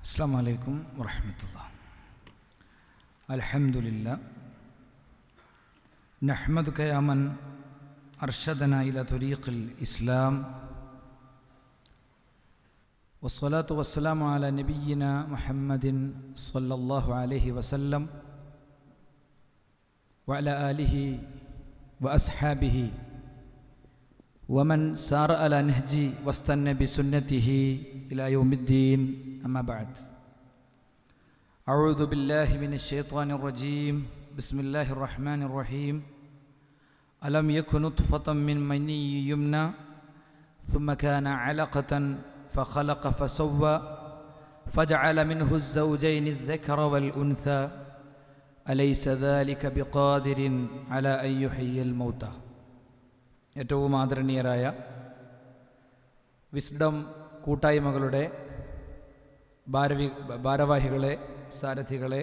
السلام عليكم ورحمة الله. الحمد لله نحمدك يا من أرشدنا إلى طريق الإسلام، والصلاة والسلام على نبينا محمد صلى الله عليه وسلم وعلى آله وأصحابه ومن سار على نهجي واستنى بسنته إلى يوم الدين. أما بعد، أعوذ بالله من الشيطان الرجيم. بسم الله الرحمن الرحيم. ألم يكن نطفة من مني يمنى ثم كان علقة فخلق فسوى فجعل منه الزوجين الذكر والأنثى أليس ذلك بقادر على أن يحيي الموتى. ഏറ്റവും ആദരണീയരായ വിസ്ഡം കൂട്ടായ്മകളുടെ ഭാരവാഹികളെ, സാരഥികളെ,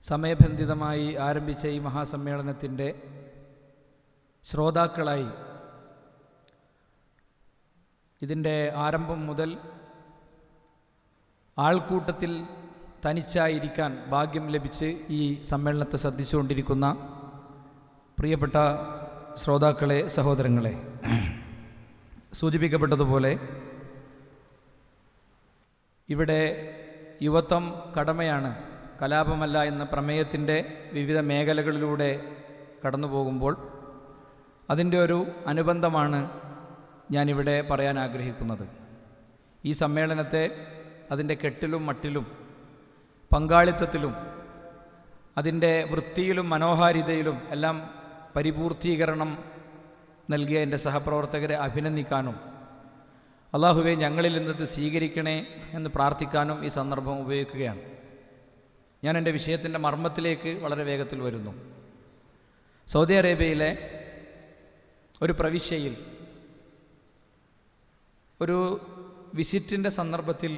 സമയബന്ധിതമായി ആരംഭിച്ച ഈ മഹാസമ്മേളനത്തിൻ്റെ ശ്രോതാക്കളായി ഇതിൻ്റെ ആരംഭം മുതൽ ആൾക്കൂട്ടത്തിൽ തനിച്ചായിരിക്കാൻ ഭാഗ്യം ലഭിച്ച് ഈ സമ്മേളനത്തെ ശ്രദ്ധിച്ചുകൊണ്ടിരിക്കുന്ന പ്രിയപ്പെട്ട ശ്രോതാക്കളെ, സഹോദരങ്ങളെ, സൂചിപ്പിക്കപ്പെട്ടതുപോലെ ഇവിടെ യുവത്വം കടമയാണ്, കലാപമല്ല എന്ന പ്രമേയത്തിൻ്റെ വിവിധ മേഖലകളിലൂടെ കടന്നു പോകുമ്പോൾ അതിൻ്റെ ഒരു അനുബന്ധമാണ് ഞാനിവിടെ പറയാൻ ആഗ്രഹിക്കുന്നത്. ഈ സമ്മേളനത്തെ അതിൻ്റെ കെട്ടിലും മട്ടിലും പങ്കാളിത്തത്തിലും അതിൻ്റെ വൃത്തിയിലും മനോഹാരിതയിലും എല്ലാം പരിപൂർത്തീകരണം നൽകിയ എൻ്റെ സഹപ്രവർത്തകരെ അഭിനന്ദിക്കാനും അള്ളാഹുവെ ഞങ്ങളിൽ നിന്നത് സ്വീകരിക്കണേ എന്ന് പ്രാർത്ഥിക്കാനും ഈ സന്ദർഭം ഉപയോഗിക്കുകയാണ്. ഞാൻ എൻ്റെ വിഷയത്തിൻ്റെ മർമ്മത്തിലേക്ക് വളരെ വേഗത്തിൽ വരുന്നു. സൗദി അറേബ്യയിലെ ഒരു പ്രവിശ്യയിൽ ഒരു വിസിറ്റിൻ്റെ സന്ദർഭത്തിൽ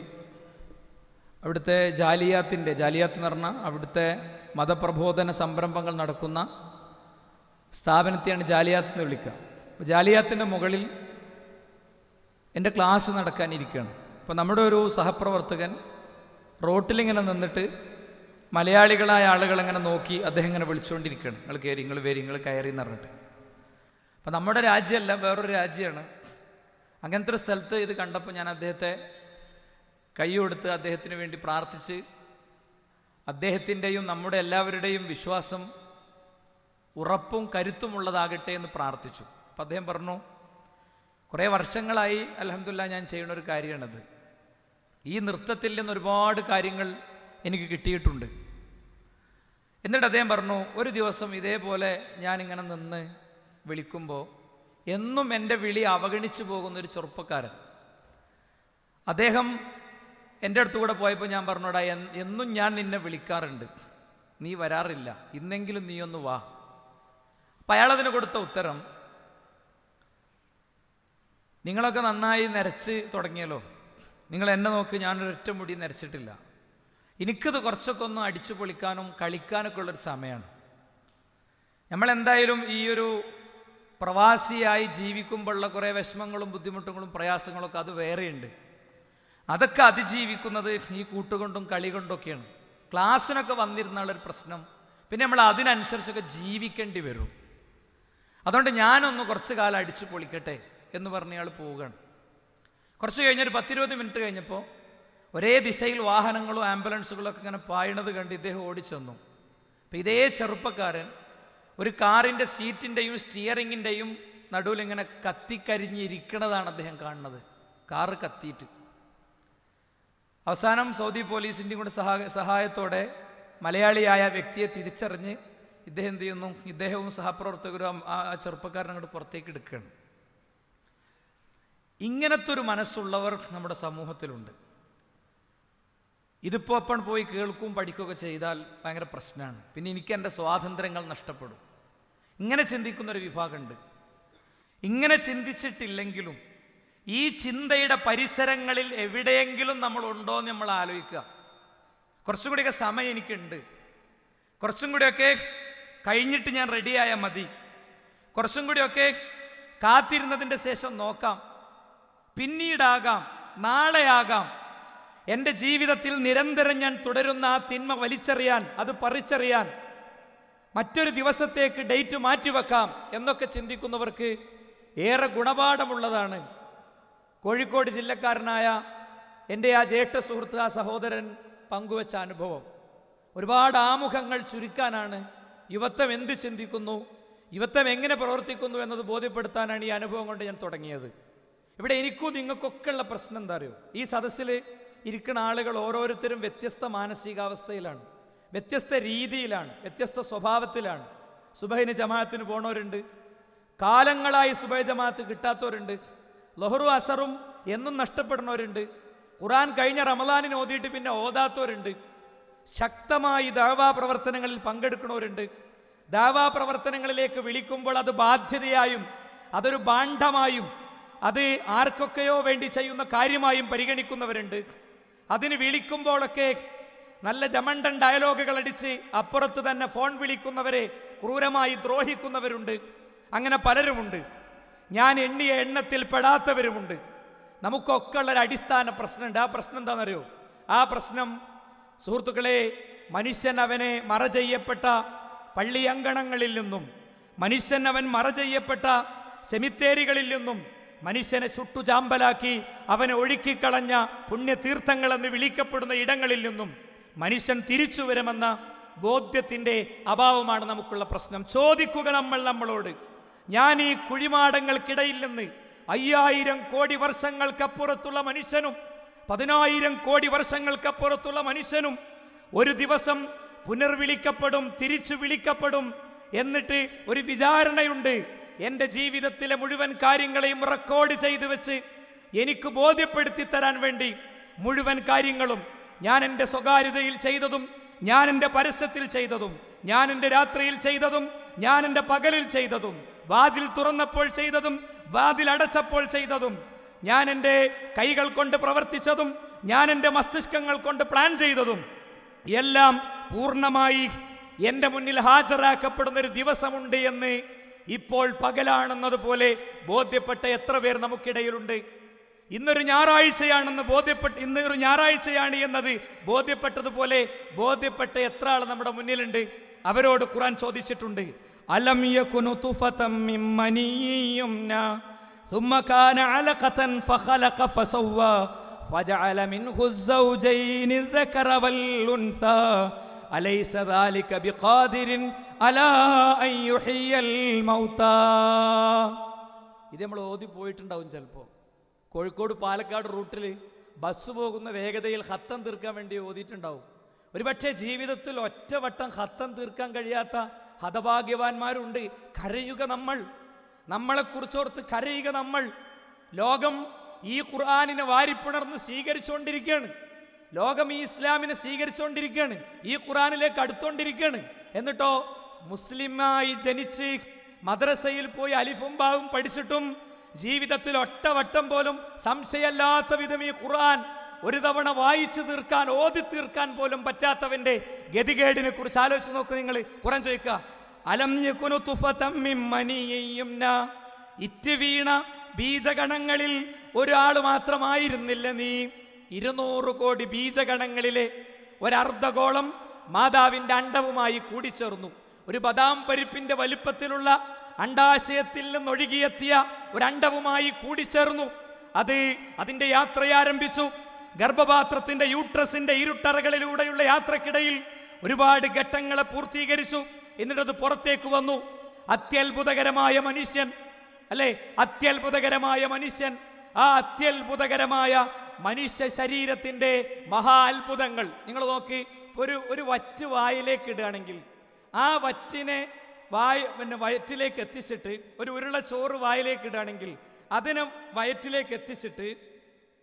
അവിടുത്തെ ജാലിയാത്ത് എന്ന് പറഞ്ഞാൽ അവിടുത്തെ മതപ്രബോധന സംരംഭങ്ങൾ നടക്കുന്ന സ്ഥാപനത്തെയാണ് ജാലിയാത്ത് എന്ന് വിളിക്കുക. അപ്പോൾ ജാലിയാത്തിൻ്റെ മുകളിൽ എൻ്റെ ക്ലാസ് നടക്കാനിരിക്കുകയാണ്. അപ്പോൾ നമ്മുടെ ഒരു സഹപ്രവർത്തകൻ റോട്ടിലിങ്ങനെ നിന്നിട്ട് മലയാളികളായ ആളുകളെങ്ങനെ നോക്കി അദ്ദേഹം ഇങ്ങനെ വിളിച്ചുകൊണ്ടിരിക്കുകയാണ്, നിങ്ങൾ കയറി, നിങ്ങൾ വരി, നിങ്ങൾ കയറി എന്ന് പറഞ്ഞിട്ട്. അപ്പോൾ നമ്മുടെ രാജ്യമല്ല, വേറൊരു രാജ്യമാണ്. അങ്ങനത്തെ ഒരു സ്ഥലത്ത് ഇത് കണ്ടപ്പോൾ ഞാൻ അദ്ദേഹത്തെ കൈ കൊടുത്ത് അദ്ദേഹത്തിന് വേണ്ടി പ്രാർത്ഥിച്ച് അദ്ദേഹത്തിൻ്റെയും നമ്മുടെ എല്ലാവരുടെയും വിശ്വാസം ഉറപ്പും കരുത്തുമുള്ളതാകട്ടെ എന്ന് പ്രാർത്ഥിച്ചു. അപ്പം അദ്ദേഹം പറഞ്ഞു, കുറേ വർഷങ്ങളായി അൽഹംദുലില്ലാഹ് ഞാൻ ചെയ്യുന്ന ഒരു കാര്യമാണത്. ഈ നൃത്തത്തിൽ നിന്ന് ഒരുപാട് കാര്യങ്ങൾ എനിക്ക് കിട്ടിയിട്ടുണ്ട്. എന്നിട്ട് അദ്ദേഹം പറഞ്ഞു, ഒരു ദിവസം ഇതേപോലെ ഞാനിങ്ങനെ നിന്ന് വിളിക്കുമ്പോൾ എന്നും എൻ്റെ വിളി അവഗണിച്ചു പോകുന്നൊരു ചെറുപ്പക്കാരൻ, അദ്ദേഹം എൻ്റെ അടുത്ത് കൂടെ പോയപ്പോൾ ഞാൻ പറഞ്ഞോടാ, എന്നും ഞാൻ നിന്നെ വിളിക്കാറുണ്ട്, നീ വരാറില്ല, ഇന്നെങ്കിലും നീ ഒന്ന് വാ. അപ്പം അയാളതിന് കൊടുത്ത ഉത്തരം, നിങ്ങളൊക്കെ നന്നായി നരച്ച് തുടങ്ങിയല്ലോ, നിങ്ങൾ എന്നെ നോക്ക്, ഞാനൊരൊറ്റ മുടി നരച്ചിട്ടില്ല, എനിക്കത് കുറച്ചൊക്കെ ഒന്ന് അടിച്ചു പൊളിക്കാനും കളിക്കാനൊക്കെ ഉള്ളൊരു സമയമാണ്. നമ്മളെന്തായാലും ഈ ഒരു പ്രവാസിയായി ജീവിക്കുമ്പോഴുള്ള കുറേ വിഷമങ്ങളും ബുദ്ധിമുട്ടുകളും പ്രയാസങ്ങളൊക്കെ അത് വേറെയുണ്ട്. അതൊക്കെ അതിജീവിക്കുന്നത് ഈ കൂട്ടുകൊണ്ടും കളി കൊണ്ടൊക്കെയാണ്. ക്ലാസ്സിനൊക്കെ വന്നിരുന്നാളൊരു പ്രശ്നം, പിന്നെ നമ്മൾ അതിനനുസരിച്ചൊക്കെ ജീവിക്കേണ്ടി വരും. അതുകൊണ്ട് ഞാനൊന്ന് കുറച്ച് കാലം അടിച്ചു പൊളിക്കട്ടെ എന്ന് പറഞ്ഞ് അയാൾ പോവുകയാണ്. കുറച്ച് കഴിഞ്ഞൊരു 10-20 മിനിറ്റ് കഴിഞ്ഞപ്പോൾ ഒരേ ദിശയിൽ വാഹനങ്ങളും ആംബുലൻസുകളും ഒക്കെ ഇങ്ങനെ പായണത് കണ്ട് ഇദ്ദേഹം ഓടിച്ചെന്നു. അപ്പം ഇതേ ചെറുപ്പക്കാരൻ ഒരു കാറിൻ്റെ സീറ്റിൻ്റെയും സ്റ്റിയറിങ്ങിൻ്റെയും നടുവിൽ ഇങ്ങനെ കത്തിക്കരിഞ്ഞിരിക്കണതാണ് അദ്ദേഹം കാണുന്നത്, കാറ് കത്തിയിട്ട്. അവസാനം സൗദി പോലീസിൻ്റെയും കൂടെ സഹായത്തോടെ മലയാളിയായ വ്യക്തിയെ തിരിച്ചറിഞ്ഞ് ഇദ്ദേഹം എന്ത് ചെയ്യുന്നു, ഇദ്ദേഹവും സഹപ്രവർത്തകരും ആ ചെറുപ്പക്കാരൻ അങ്ങോട്ട് പുറത്തേക്ക് എടുക്കുകയാണ്. ഇങ്ങനത്തെ ഒരു മനസ്സുള്ളവർ നമ്മുടെ സമൂഹത്തിലുണ്ട്. ഇതിപ്പോൾ അപ്പം പോയി കേൾക്കും പഠിക്കുകയൊക്കെ ചെയ്താൽ ഭയങ്കര പ്രശ്നമാണ്. പിന്നെ എനിക്ക് എൻ്റെ സ്വാതന്ത്ര്യങ്ങൾ നഷ്ടപ്പെടും. ഇങ്ങനെ ചിന്തിക്കുന്നൊരു വിഭാഗമുണ്ട്. ഇങ്ങനെ ചിന്തിച്ചിട്ടില്ലെങ്കിലും ഈ ചിന്തയുടെ പരിസരങ്ങളിൽ എവിടെയെങ്കിലും നമ്മളുണ്ടോ എന്ന് നമ്മൾ ആലോചിക്കുക. കുറച്ചും കൂടിയൊക്കെ സമയം എനിക്കുണ്ട്, കുറച്ചും കൂടിയൊക്കെ കഴിഞ്ഞിട്ട് ഞാൻ റെഡിയായാൽ മതി, കുറച്ചും കൂടിയൊക്കെ കാത്തിരുന്നതിൻ്റെ ശേഷം നോക്കാം, പിന്നീടാകാം, നാളെയാകാം എൻ്റെ ജീവിതത്തിൽ നിരന്തരം ഞാൻ തുടരുന്ന ആ തിന്മ വലിച്ചെറിയാൻ, അത് പറിച്ചെറിയാൻ, മറ്റൊരു ദിവസത്തേക്ക് ഡേറ്റ് മാറ്റിവെക്കാം എന്നൊക്കെ ചിന്തിക്കുന്നവർക്ക് ഏറെ ഗുണപാഠമുള്ളതാണ് കോഴിക്കോട് ജില്ലക്കാരനായ എൻ്റെ ആ ജ്യേഷ്ഠ സുഹൃത്ത്, ആ സഹോദരൻ പങ്കുവച്ച അനുഭവം. ഒരുപാട് ആമുഖങ്ങൾ ചുരുക്കാനാണ് യുവത്വം എന്ത് ചിന്തിക്കുന്നു, യുവത്വം എങ്ങനെ പ്രവർത്തിക്കുന്നു എന്നത് ബോധ്യപ്പെടുത്താനാണ് ഈ അനുഭവം കൊണ്ട് ഞാൻ തുടങ്ങിയത്. ഇവിടെ എനിക്കും നിങ്ങൾക്കൊക്കെ ഉള്ള പ്രശ്നം എന്താ അറിയോ? ഈ സദസ്സിൽ ഇരിക്കുന്ന ആളുകൾ ഓരോരുത്തരും വ്യത്യസ്ത മാനസികാവസ്ഥയിലാണ്, വ്യത്യസ്ത രീതിയിലാണ്, വ്യത്യസ്ത സ്വഭാവത്തിലാണ്. സുബഹിന് ജമാഅത്തിന് പോണവരുണ്ട്, കാലങ്ങളായി സുബഹി ജമാഅത്ത് കിട്ടാത്തവരുണ്ട്, ലഹറും അസറും എന്നും നഷ്ടപ്പെടുന്നവരുണ്ട്, ഖുർആൻ കഴിഞ്ഞ റമളാനിന് ഓതിയിട്ട് പിന്നെ ഓതാത്തവരുണ്ട്, ശക്തമായി ദഅവാ പ്രവർത്തനങ്ങളിൽ പങ്കെടുക്കുന്നവരുണ്ട്. ദഅവാ പ്രവർത്തനങ്ങളിലേക്ക് വിളിക്കുമ്പോൾ അത് ബാധ്യതയായും അതൊരു ബാണ്ഡമായും അത് ആർക്കൊക്കെയോ വേണ്ടി ചെയ്യുന്ന കാര്യമായും പരിഗണിക്കുന്നവരുണ്ട്. അതിന് വിളിക്കുമ്പോഴൊക്കെ നല്ല ജമണ്ടൻ ഡയലോഗുകൾ അടിച്ച് അപ്പുറത്ത് തന്നെ ഫോൺ വിളിക്കുന്നവരെ ക്രൂരമായി ദ്രോഹിക്കുന്നവരുണ്ട്. അങ്ങനെ പലരുമുണ്ട്. ഞാൻ എണ്ണിയ എണ്ണത്തിൽ പെടാത്തവരുമുണ്ട്. നമുക്കൊക്കെ ഉള്ളൊരു അടിസ്ഥാന പ്രശ്നമുണ്ട്. ആ പ്രശ്നം എന്താണെന്നറിയോ? ആ പ്രശ്നം സുഹൃത്തുക്കളെ, മനുഷ്യൻ അവനെ മറ ചെയ്യപ്പെട്ട പള്ളിയങ്കണങ്ങളിൽ നിന്നും, മനുഷ്യൻ അവൻ മറ ചെയ്യപ്പെട്ട സെമിത്തേരികളിൽ നിന്നും, മനുഷ്യനെ ചുട്ടുചാമ്പലാക്കി അവനെ ഒഴുക്കിക്കളഞ്ഞ പുണ്യതീർത്ഥങ്ങളെന്ന് വിളിക്കപ്പെടുന്ന ഇടങ്ങളിൽ നിന്നും മനുഷ്യൻ തിരിച്ചു വരുമെന്ന ബോധ്യത്തിൻ്റെ അഭാവമാണ് നമുക്കുള്ള പ്രശ്നം. ചോദിക്കുക നമ്മളോട്, ഞാൻ ഈ കുഴിമാടങ്ങൾക്കിടയിൽ നിന്ന് 5000 കോടി വർഷങ്ങൾക്കപ്പുറത്തുള്ള മനുഷ്യനും 10,000 കോടി വർഷങ്ങൾക്കപ്പുറത്തുള്ള മനുഷ്യനും ഒരു ദിവസം പുനർവിളിക്കപ്പെടും, തിരിച്ചു വിളിക്കപ്പെടും. എന്നിട്ട് ഒരു വിചാരണയുണ്ട്. എൻ്റെ ജീവിതത്തിലെ മുഴുവൻ കാര്യങ്ങളെയും റെക്കോർഡ് ചെയ്തു വെച്ച് എനിക്ക് ബോധ്യപ്പെടുത്തി തരാൻ വേണ്ടി മുഴുവൻ കാര്യങ്ങളും, ഞാൻ എൻ്റെ സ്വകാര്യതയിൽ ചെയ്തതും, ഞാൻ എൻ്റെ പരസ്യത്തിൽ ചെയ്തതും, ഞാൻ എൻ്റെ രാത്രിയിൽ ചെയ്തതും, ഞാൻ എൻ്റെ പകലിൽ ചെയ്തതും, വാതിൽ തുറന്നപ്പോൾ ചെയ്തതും, വാതിൽ അടച്ചപ്പോൾ ചെയ്തതും, ഞാൻ എൻ്റെ കൈകൾ കൊണ്ട് പ്രവർത്തിച്ചതും, ഞാൻ എൻ്റെ മസ്തിഷ്കങ്ങൾ കൊണ്ട് പ്ലാൻ ചെയ്തതും എല്ലാം പൂർണ്ണമായി എൻ്റെ മുന്നിൽ ഹാജരാക്കപ്പെടുന്നൊരു ദിവസമുണ്ട് എന്ന് ഇപ്പോൾ പകലാണെന്നതുപോലെ ബോധ്യപ്പെട്ട എത്ര പേർ നമുക്കിടയിലുണ്ട്? ഇന്നൊരു ഞായറാഴ്ചയാണ് എന്നത് ബോധ്യപ്പെട്ടതുപോലെ ബോധ്യപ്പെട്ട എത്ര ആൾ നമ്മുടെ മുന്നിലുണ്ട്? അവരോട് ഖുർആൻ ചോദിച്ചിട്ടുണ്ട്, അലം യകുനു തുഫതം മിൻ മനിയ്യുംന ثم كان علقة فخلق فسوى فجعل منه الزوجين الذكر والأنثى أليس ذلك بقادر على أن يحيي الموتى. ഇത് നമ്മൾ ഓതി പോയിട്ടുണ്ടാവും ചിലപ്പോൾ. കോഴിക്കോട് പാലക്കാട് റൂട്ടിൽ ബസ് പോകുന്ന വേഗതയിൽ ഖത്തം തീർക്കാൻ വേണ്ടി ഓതിയിട്ടുണ്ടാവും. ഒരുപക്ഷെ ജീവിതത്തിൽ ഒറ്റവട്ടം ഖത്തം തീർക്കാൻ കഴിയാത്ത ഹതഭാഗ്യവാന്മാരുണ്ട്. കരയുക നമ്മളെക്കുറിച്ചോർത്ത് കരയുക നമ്മൾ. ലോകം ഈ ഖുർആനിനെ വാരിപ്പുണർന്ന് സ്വീകരിച്ചുകൊണ്ടിരിക്കുകയാണ്. ലോകം ഈ ഇസ്ലാമിനെ സ്വീകരിച്ചുകൊണ്ടിരിക്കുകയാണ്, ഈ ഖുർആനിലേക്ക് അടുത്തുകൊണ്ടിരിക്കുകയാണ്. എന്നിട്ടോ മുസ്ലിമായി ജനിച്ച് മദ്രസയിൽ പോയി അലിഫും ബാവും പഠിച്ചിട്ടും ജീവിതത്തിൽ ഒറ്റവട്ടം പോലും സംശയമല്ലാത്ത വിധം ഈ ഖുർആൻ ഒരു തവണ വായിച്ചു തീർക്കാൻ, ഓതി തീർക്കാൻ പോലും പറ്റാത്തവന്റെ ഗതികേടിനെ കുറിച്ച് ആലോചിച്ച് നോക്ക് നിങ്ങൾ. ഖുർആൻ ചോദിക്കുക, അലം യകുനു തുഫതം മിൻ മനിയ്യുംന, ഇറ്റ് വീണ ബീജഗണങ്ങളിൽ ഒരാൾ മാത്രമായിരുന്നില്ല നീ. 200 കോടി ബീജഗണങ്ങളിലെ ഒരർദ്ധഗോളം മാതാവിൻ്റെ അണ്ടവുമായി കൂടിച്ചേർന്നു. ഒരു ബദാം പരിപ്പിന്റെ വലിപ്പത്തിലുള്ള അണ്ടാശയത്തിൽ നിന്നൊഴുകിയെത്തിയ ഒരണ്ടവുമായി കൂടിച്ചേർന്നു. അത് അതിൻ്റെ യാത്രയാരംഭിച്ചു. ഗർഭപാത്രത്തിന്റെ യൂട്രസിന്റെ ഇരുട്ടറകളിലൂടെയുള്ള യാത്രക്കിടയിൽ ഒരുപാട് ഘട്ടങ്ങളെ പൂർത്തീകരിച്ചു. എന്നിട്ടത് പുറത്തേക്ക് വന്നു. അത്യത്ഭുതകരമായ മനുഷ്യൻ, അല്ലെ? അത്യത്ഭുതകരമായ മനുഷ്യൻ. ആ അത്യത്ഭുതകരമായ മനുഷ്യ ശരീരത്തിന്റെ മഹാ അത്ഭുതങ്ങൾ നിങ്ങൾ നോക്കി. ഒരു വറ്റ് വായിലേക്ക് ഇടുകയാണെങ്കിൽ ആ വറ്റിനെ വയറ്റിലേക്ക് എത്തിച്ചിട്ട്, ഒരു ഉരുള ചോറ് വായിലേക്ക് ഇടുകയാണെങ്കിൽ അതിനെ വയറ്റിലേക്ക് എത്തിച്ചിട്ട്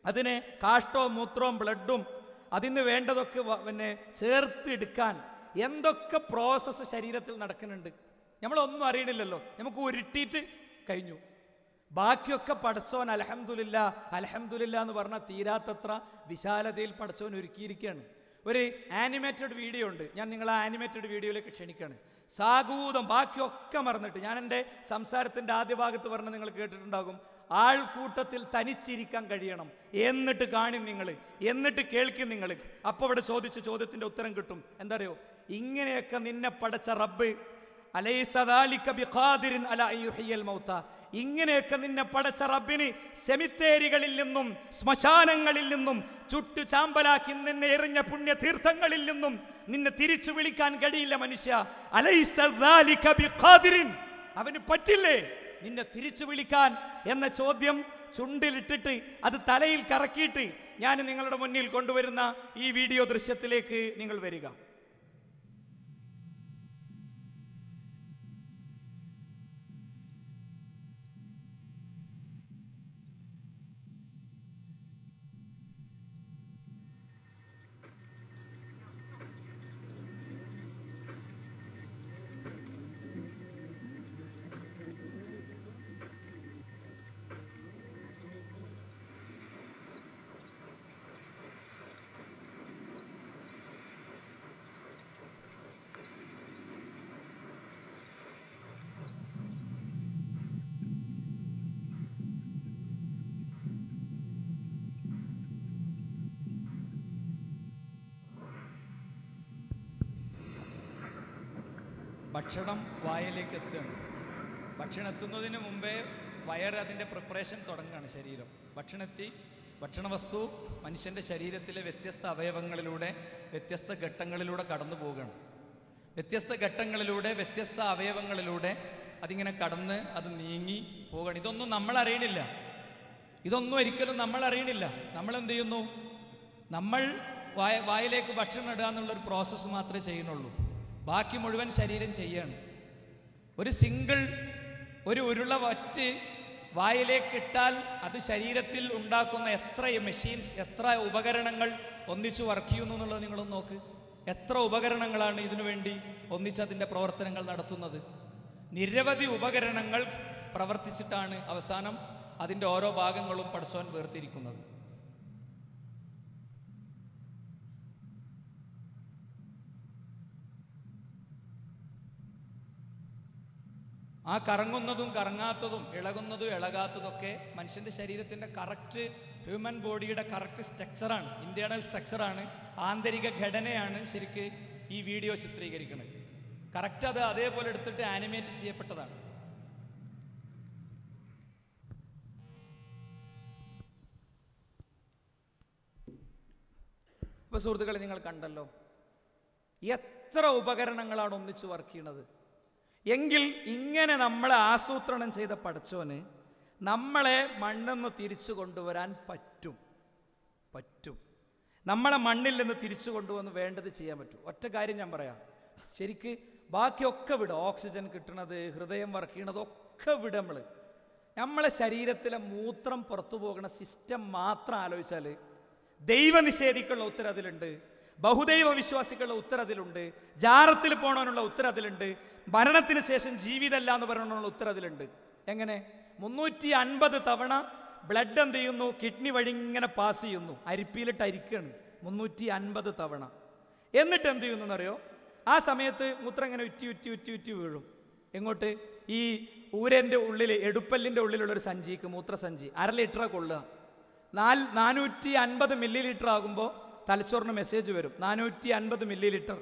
അതിനെ കാഷ്ടവും മൂത്രവും ബ്ലഡും അതിന് വേണ്ടതൊക്കെ ചേർത്തെടുക്കാൻ എന്തൊക്കെ പ്രോസസ്സ് ശരീരത്തിൽ നടക്കുന്നുണ്ട് നമ്മളൊന്നും അറിയണില്ലല്ലോ. നമുക്ക് ഉരുട്ടിയിട്ട് കഴിഞ്ഞു. ബാക്കിയൊക്കെ പടച്ചോൻ അൽഹംദുലില്ലാ എന്ന് പറഞ്ഞാൽ തീരാത്തത്ര വിശാലതയിൽ പടച്ചോൻ ഒരുക്കിയിരിക്കുകയാണ്. ഒരു ആനിമേറ്റഡ് വീഡിയോ ഉണ്ട്, ഞാൻ നിങ്ങളെ ആനിമേറ്റഡ് വീഡിയോയിലേക്ക് ക്ഷണിക്കുകയാണ്. സാഗൂതം ബാക്കിയൊക്കെ മറന്നിട്ട്, ഞാൻ എൻ്റെ സംസാരത്തിൻ്റെ ആദ്യ ഭാഗത്ത് പറഞ്ഞ് നിങ്ങൾ കേട്ടിട്ടുണ്ടാകും, ആൾക്കൂട്ടത്തിൽ തനിച്ചിരിക്കാൻ കഴിയണം. എന്നിട്ട് കാണും നിങ്ങൾ, എന്നിട്ട് കേൾക്കും നിങ്ങൾ. അപ്പോൾ ഇവിടെ ചോദിച്ച ചോദ്യത്തിൻ്റെ ഉത്തരം കിട്ടും. എന്താ അറിയോ? ഇങ്ങനെയൊക്കെ നിന്നെ പടച്ച റബ്ബ് അലൈസ ദാലിക ബിഖാദിരിൻ അലാ യുഹ്യിൽ മൗത, ഇങ്ങനെയൊക്കെ നിന്നെ പടച്ച റബ്ബിന് സെമിത്തേരികളിൽ നിന്നും ശ്മശാനങ്ങളിൽ നിന്നും ചുട്ടു ചാമ്പലാക്കി നിന്നെ എറിഞ്ഞ പുണ്യ തീർത്ഥങ്ങളിൽ നിന്നും നിന്നെ തിരിച്ചു വിളിക്കാൻ കഴിയില്ല മനുഷ്യ. അലൈസ ദാലിക ബിഖാദിരിൻ, അവന് പറ്റില്ലേ നിന്നെ തിരിച്ചു വിളിക്കാൻ എന്ന ചോദ്യം ചുണ്ടിലിട്ടിട്ട് അത് തലയിൽ കറക്കിയിട്ട് ഞാൻ നിങ്ങളുടെ മുന്നിൽ കൊണ്ടുവരുന്ന ഈ വീഡിയോ ദൃശ്യത്തിലേക്ക് നിങ്ങൾ വരിക. ഭക്ഷണം വായിലേക്ക് എത്തുകയാണ്. ഭക്ഷണം എത്തുന്നതിന് മുമ്പേ വയറ് അതിൻ്റെ പ്രിപ്പറേഷൻ തുടങ്ങുകയാണ്. ശരീരം ഭക്ഷണ വസ്തു മനുഷ്യൻ്റെ ശരീരത്തിലെ വ്യത്യസ്ത അവയവങ്ങളിലൂടെ വ്യത്യസ്ത ഘട്ടങ്ങളിലൂടെ കടന്നു പോവുകയാണ്. വ്യത്യസ്ത ഘട്ടങ്ങളിലൂടെ വ്യത്യസ്ത അവയവങ്ങളിലൂടെ അതിങ്ങനെ കടന്ന് അത് നീങ്ങി പോവുകയാണ്. ഇതൊന്നും നമ്മൾ അറിയണില്ല, ഇതൊന്നും ഒരിക്കലും നമ്മൾ അറിയണില്ല. നമ്മൾ എന്ത് ചെയ്യുന്നു? നമ്മൾ വായിലേക്ക് ഭക്ഷണം ഇടുക എന്നുള്ളൊരു പ്രോസസ്സ് മാത്രമേ ചെയ്യുന്നുള്ളൂ. ബാക്കി മുഴുവൻ ശരീരം ചെയ്യാണ്. ഒരു ഉരുള വറ്റ് വായിലേക്ക് ഇട്ടാൽ അത് ശരീരത്തിൽ ഉണ്ടാക്കുന്ന എത്ര മെഷീൻസ്, എത്ര ഉപകരണങ്ങൾ ഒന്നിച്ച് വർക്ക് ചെയ്യുന്നു എന്നുള്ളത് നിങ്ങളൊന്ന് നോക്ക്. എത്ര ഉപകരണങ്ങളാണ് ഇതിനു വേണ്ടി ഒന്നിച്ചതിൻ്റെ പ്രവർത്തനങ്ങൾ നടത്തുന്നത്. നിരവധി ഉപകരണങ്ങൾ പ്രവർത്തിച്ചിട്ടാണ് അവസാനം അതിൻ്റെ ഓരോ ഭാഗങ്ങളും പടച്ചോൻ വേർതിരിക്കുന്നത്. ആ കറങ്ങുന്നതും കറങ്ങാത്തതും ഇളകുന്നതും ഇളകാത്തതൊക്കെ മനുഷ്യൻ്റെ ശരീരത്തിൻ്റെ കറക്റ്റ് ഹ്യൂമൻ ബോഡിയുടെ കറക്റ്റ് സ്ട്രക്ചറാണ്, ഇൻറ്റേർണൽ സ്ട്രക്ചറാണ്, ആന്തരിക ഘടനയാണ് ശരിക്ക് ഈ വീഡിയോ ചിത്രീകരിക്കുന്നത്. കറക്റ്റ് അത് അതേപോലെ എടുത്തിട്ട് ആനിമേറ്റ് ചെയ്യപ്പെട്ടതാണ്. അപ്പോൾ സുഹൃത്തുക്കളെ, നിങ്ങൾ കണ്ടല്ലോ എത്ര ഉപകരണങ്ങളാണ് ഒന്നിച്ച് വർക്ക് ചെയ്യണത്. എങ്കിൽ ഇങ്ങനെ നമ്മളെ ആസൂത്രണം ചെയ്ത പടച്ചോന് നമ്മളെ മണ്ണിന്ന് തിരിച്ചു കൊണ്ടുവരാൻ പറ്റും. നമ്മളെ മണ്ണിൽ നിന്ന് തിരിച്ചു കൊണ്ടുവന്ന് വേണ്ടത് ചെയ്യാൻ പറ്റും. ഒറ്റ കാര്യം ഞാൻ പറയാം, ശരിക്ക് ബാക്കിയൊക്കെ വിടും. ഓക്സിജൻ കിട്ടണത്, ഹൃദയം വർക്ക് ചെയ്യണത് ഒക്കെ വിടും. നമ്മളെ ശരീരത്തിലെ മൂത്രം പുറത്തു പോകുന്ന സിസ്റ്റം മാത്രം ആലോചിച്ചാൽ ദൈവനിഷേധിക്കുള്ള ഉത്തരം അതിലുണ്ട്, ബഹുദൈവ വിശ്വാസികളുടെ ഉത്തരം അതിലുണ്ട്, ജാറത്തിൽ പോകണവനുള്ള ഉത്തരം അതിലുണ്ട്, മരണത്തിന് ശേഷം ജീവിതമല്ല എന്ന് പറയണനുള്ള ഉത്തരം അതിലുണ്ട്. എങ്ങനെ? 350 തവണ ബ്ലഡ് എന്ത് ചെയ്യുന്നു? കിഡ്നി വഴി ഇങ്ങനെ പാസ് ചെയ്യുന്നു, അരിപ്പിയിലിട്ട് അരിക്കുകയാണ് 350 തവണ. എന്നിട്ട് എന്ത് ചെയ്യുന്നറിയോ? ആ സമയത്ത് മൂത്രം ഇങ്ങനെ ഉറ്റി വീഴും. എങ്ങോട്ട്? ഈ ഊരൻ്റെ ഉള്ളിൽ, എടുപ്പല്ലിൻ്റെ ഉള്ളിലുള്ളൊരു സഞ്ചിക്ക്, മൂത്രസഞ്ചി 1/2 ലിറ്റർ കൊള്ളുക. 450 മില്ലി ലിറ്റർ ആകുമ്പോൾ തലച്ചോറിന് മെസ്സേജ് വരും. 450 മില്ലി ലിറ്റർ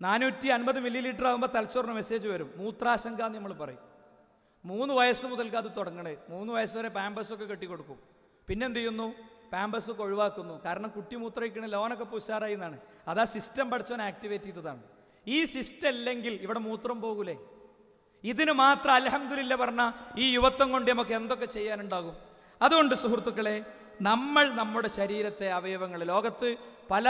450 മില്ലി ലിറ്റർ ആകുമ്പോൾ തലച്ചോറിന് മെസ്സേജ് വരും. മൂത്രാശങ്ക എന്ന് നമ്മൾ പറയും. 3 വയസ്സ് മുതൽക്ക് അത് തുടങ്ങണേ. 3 വയസ്സ് വരെ പാമ്പേഴ്സൊക്കെ കെട്ടിക്കൊടുക്കും. പിന്നെ എന്ത് ചെയ്യുന്നു? പാമ്പേഴ്സൊക്കെ ഒഴിവാക്കുന്നു. കാരണം കുട്ടി മൂത്രമൊഴിക്കണ ലോനൊക്കെ ഉഷാറായി എന്നാണ്. അതാ സിസ്റ്റം പഠിച്ചവൻ ആക്ടിവേറ്റ് ചെയ്തതാണ്. ഈ സിസ്റ്റം ഇല്ലെങ്കിൽ ഇവിടെ മൂത്രം പോകൂലേ? ഇതിന് മാത്രം അൽഹംദുലില്ലാ പറഞ്ഞ ഈ യുവത്വം കൊണ്ട് നമുക്ക് എന്തൊക്കെ ചെയ്യാനുണ്ടാകും. അതുകൊണ്ട് സുഹൃത്തുക്കളെ, നമ്മൾ നമ്മുടെ ശരീരത്തെ, അവയവങ്ങൾ, ലോകത്ത് പല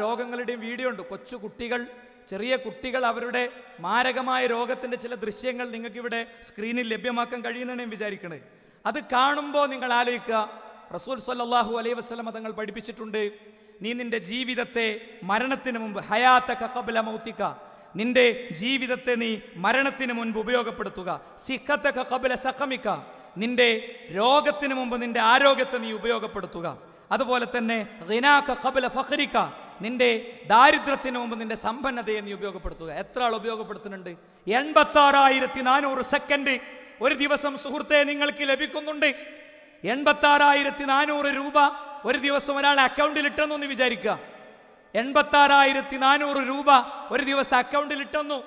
രോഗങ്ങളുടെയും വീഡിയോ ഉണ്ട്. കൊച്ചു കുട്ടികൾ, ചെറിയ കുട്ടികൾ, അവരുടെ മാരകമായ രോഗത്തിൻ്റെ ചില ദൃശ്യങ്ങൾ നിങ്ങൾക്കിവിടെ സ്ക്രീനിൽ ലഭ്യമാക്കാൻ കഴിയുന്നതാണ് ഞാൻ വിചാരിക്കണത്. അത് കാണുമ്പോൾ നിങ്ങൾ ആലോചിക്കുക, റസൂൽ സല്ലല്ലാഹു അലൈഹി വസല്ലം തങ്ങൾ പഠിപ്പിച്ചിട്ടുണ്ട്, നീ നിന്റെ ജീവിതത്തെ മരണത്തിന് മുമ്പ്, ഹയാതക ഖബ്ല മൗതിക, നിന്റെ ജീവിതത്തെ നീ മരണത്തിന് മുൻപ് ഉപയോഗപ്പെടുത്തുക. സിഹതക ഖബ്ല സഖമിക, നിന്റെ രോഗത്തിന് മുമ്പ് നിന്റെ ആരോഗ്യത്തെ നീ ഉപയോഗപ്പെടുത്തുക. അതുപോലെ തന്നെ ഗിനാക ഖബ്ല ഫഖരിക, നിന്റെ ദാരിദ്ര്യത്തിന് മുമ്പ് നിന്റെ സമ്പന്നതയെ നീ ഉപയോഗപ്പെടുത്തുക. എത്ര ആൾ ഉപയോഗപ്പെടുത്തുന്നുണ്ട്? 86,400 സെക്കൻഡ് ഒരു ദിവസം സുഹൃത്തെ നിങ്ങൾക്ക് ലഭിക്കുന്നുണ്ട് 86,400 രൂപ ഒരു ദിവസം ഒരാൾ അക്കൗണ്ടിൽ ഇട്ടെന്നു വിചാരിക്കുക. 86,400 രൂപ ഒരു ദിവസം അക്കൗണ്ടിൽ ഇട്ടെന്നു.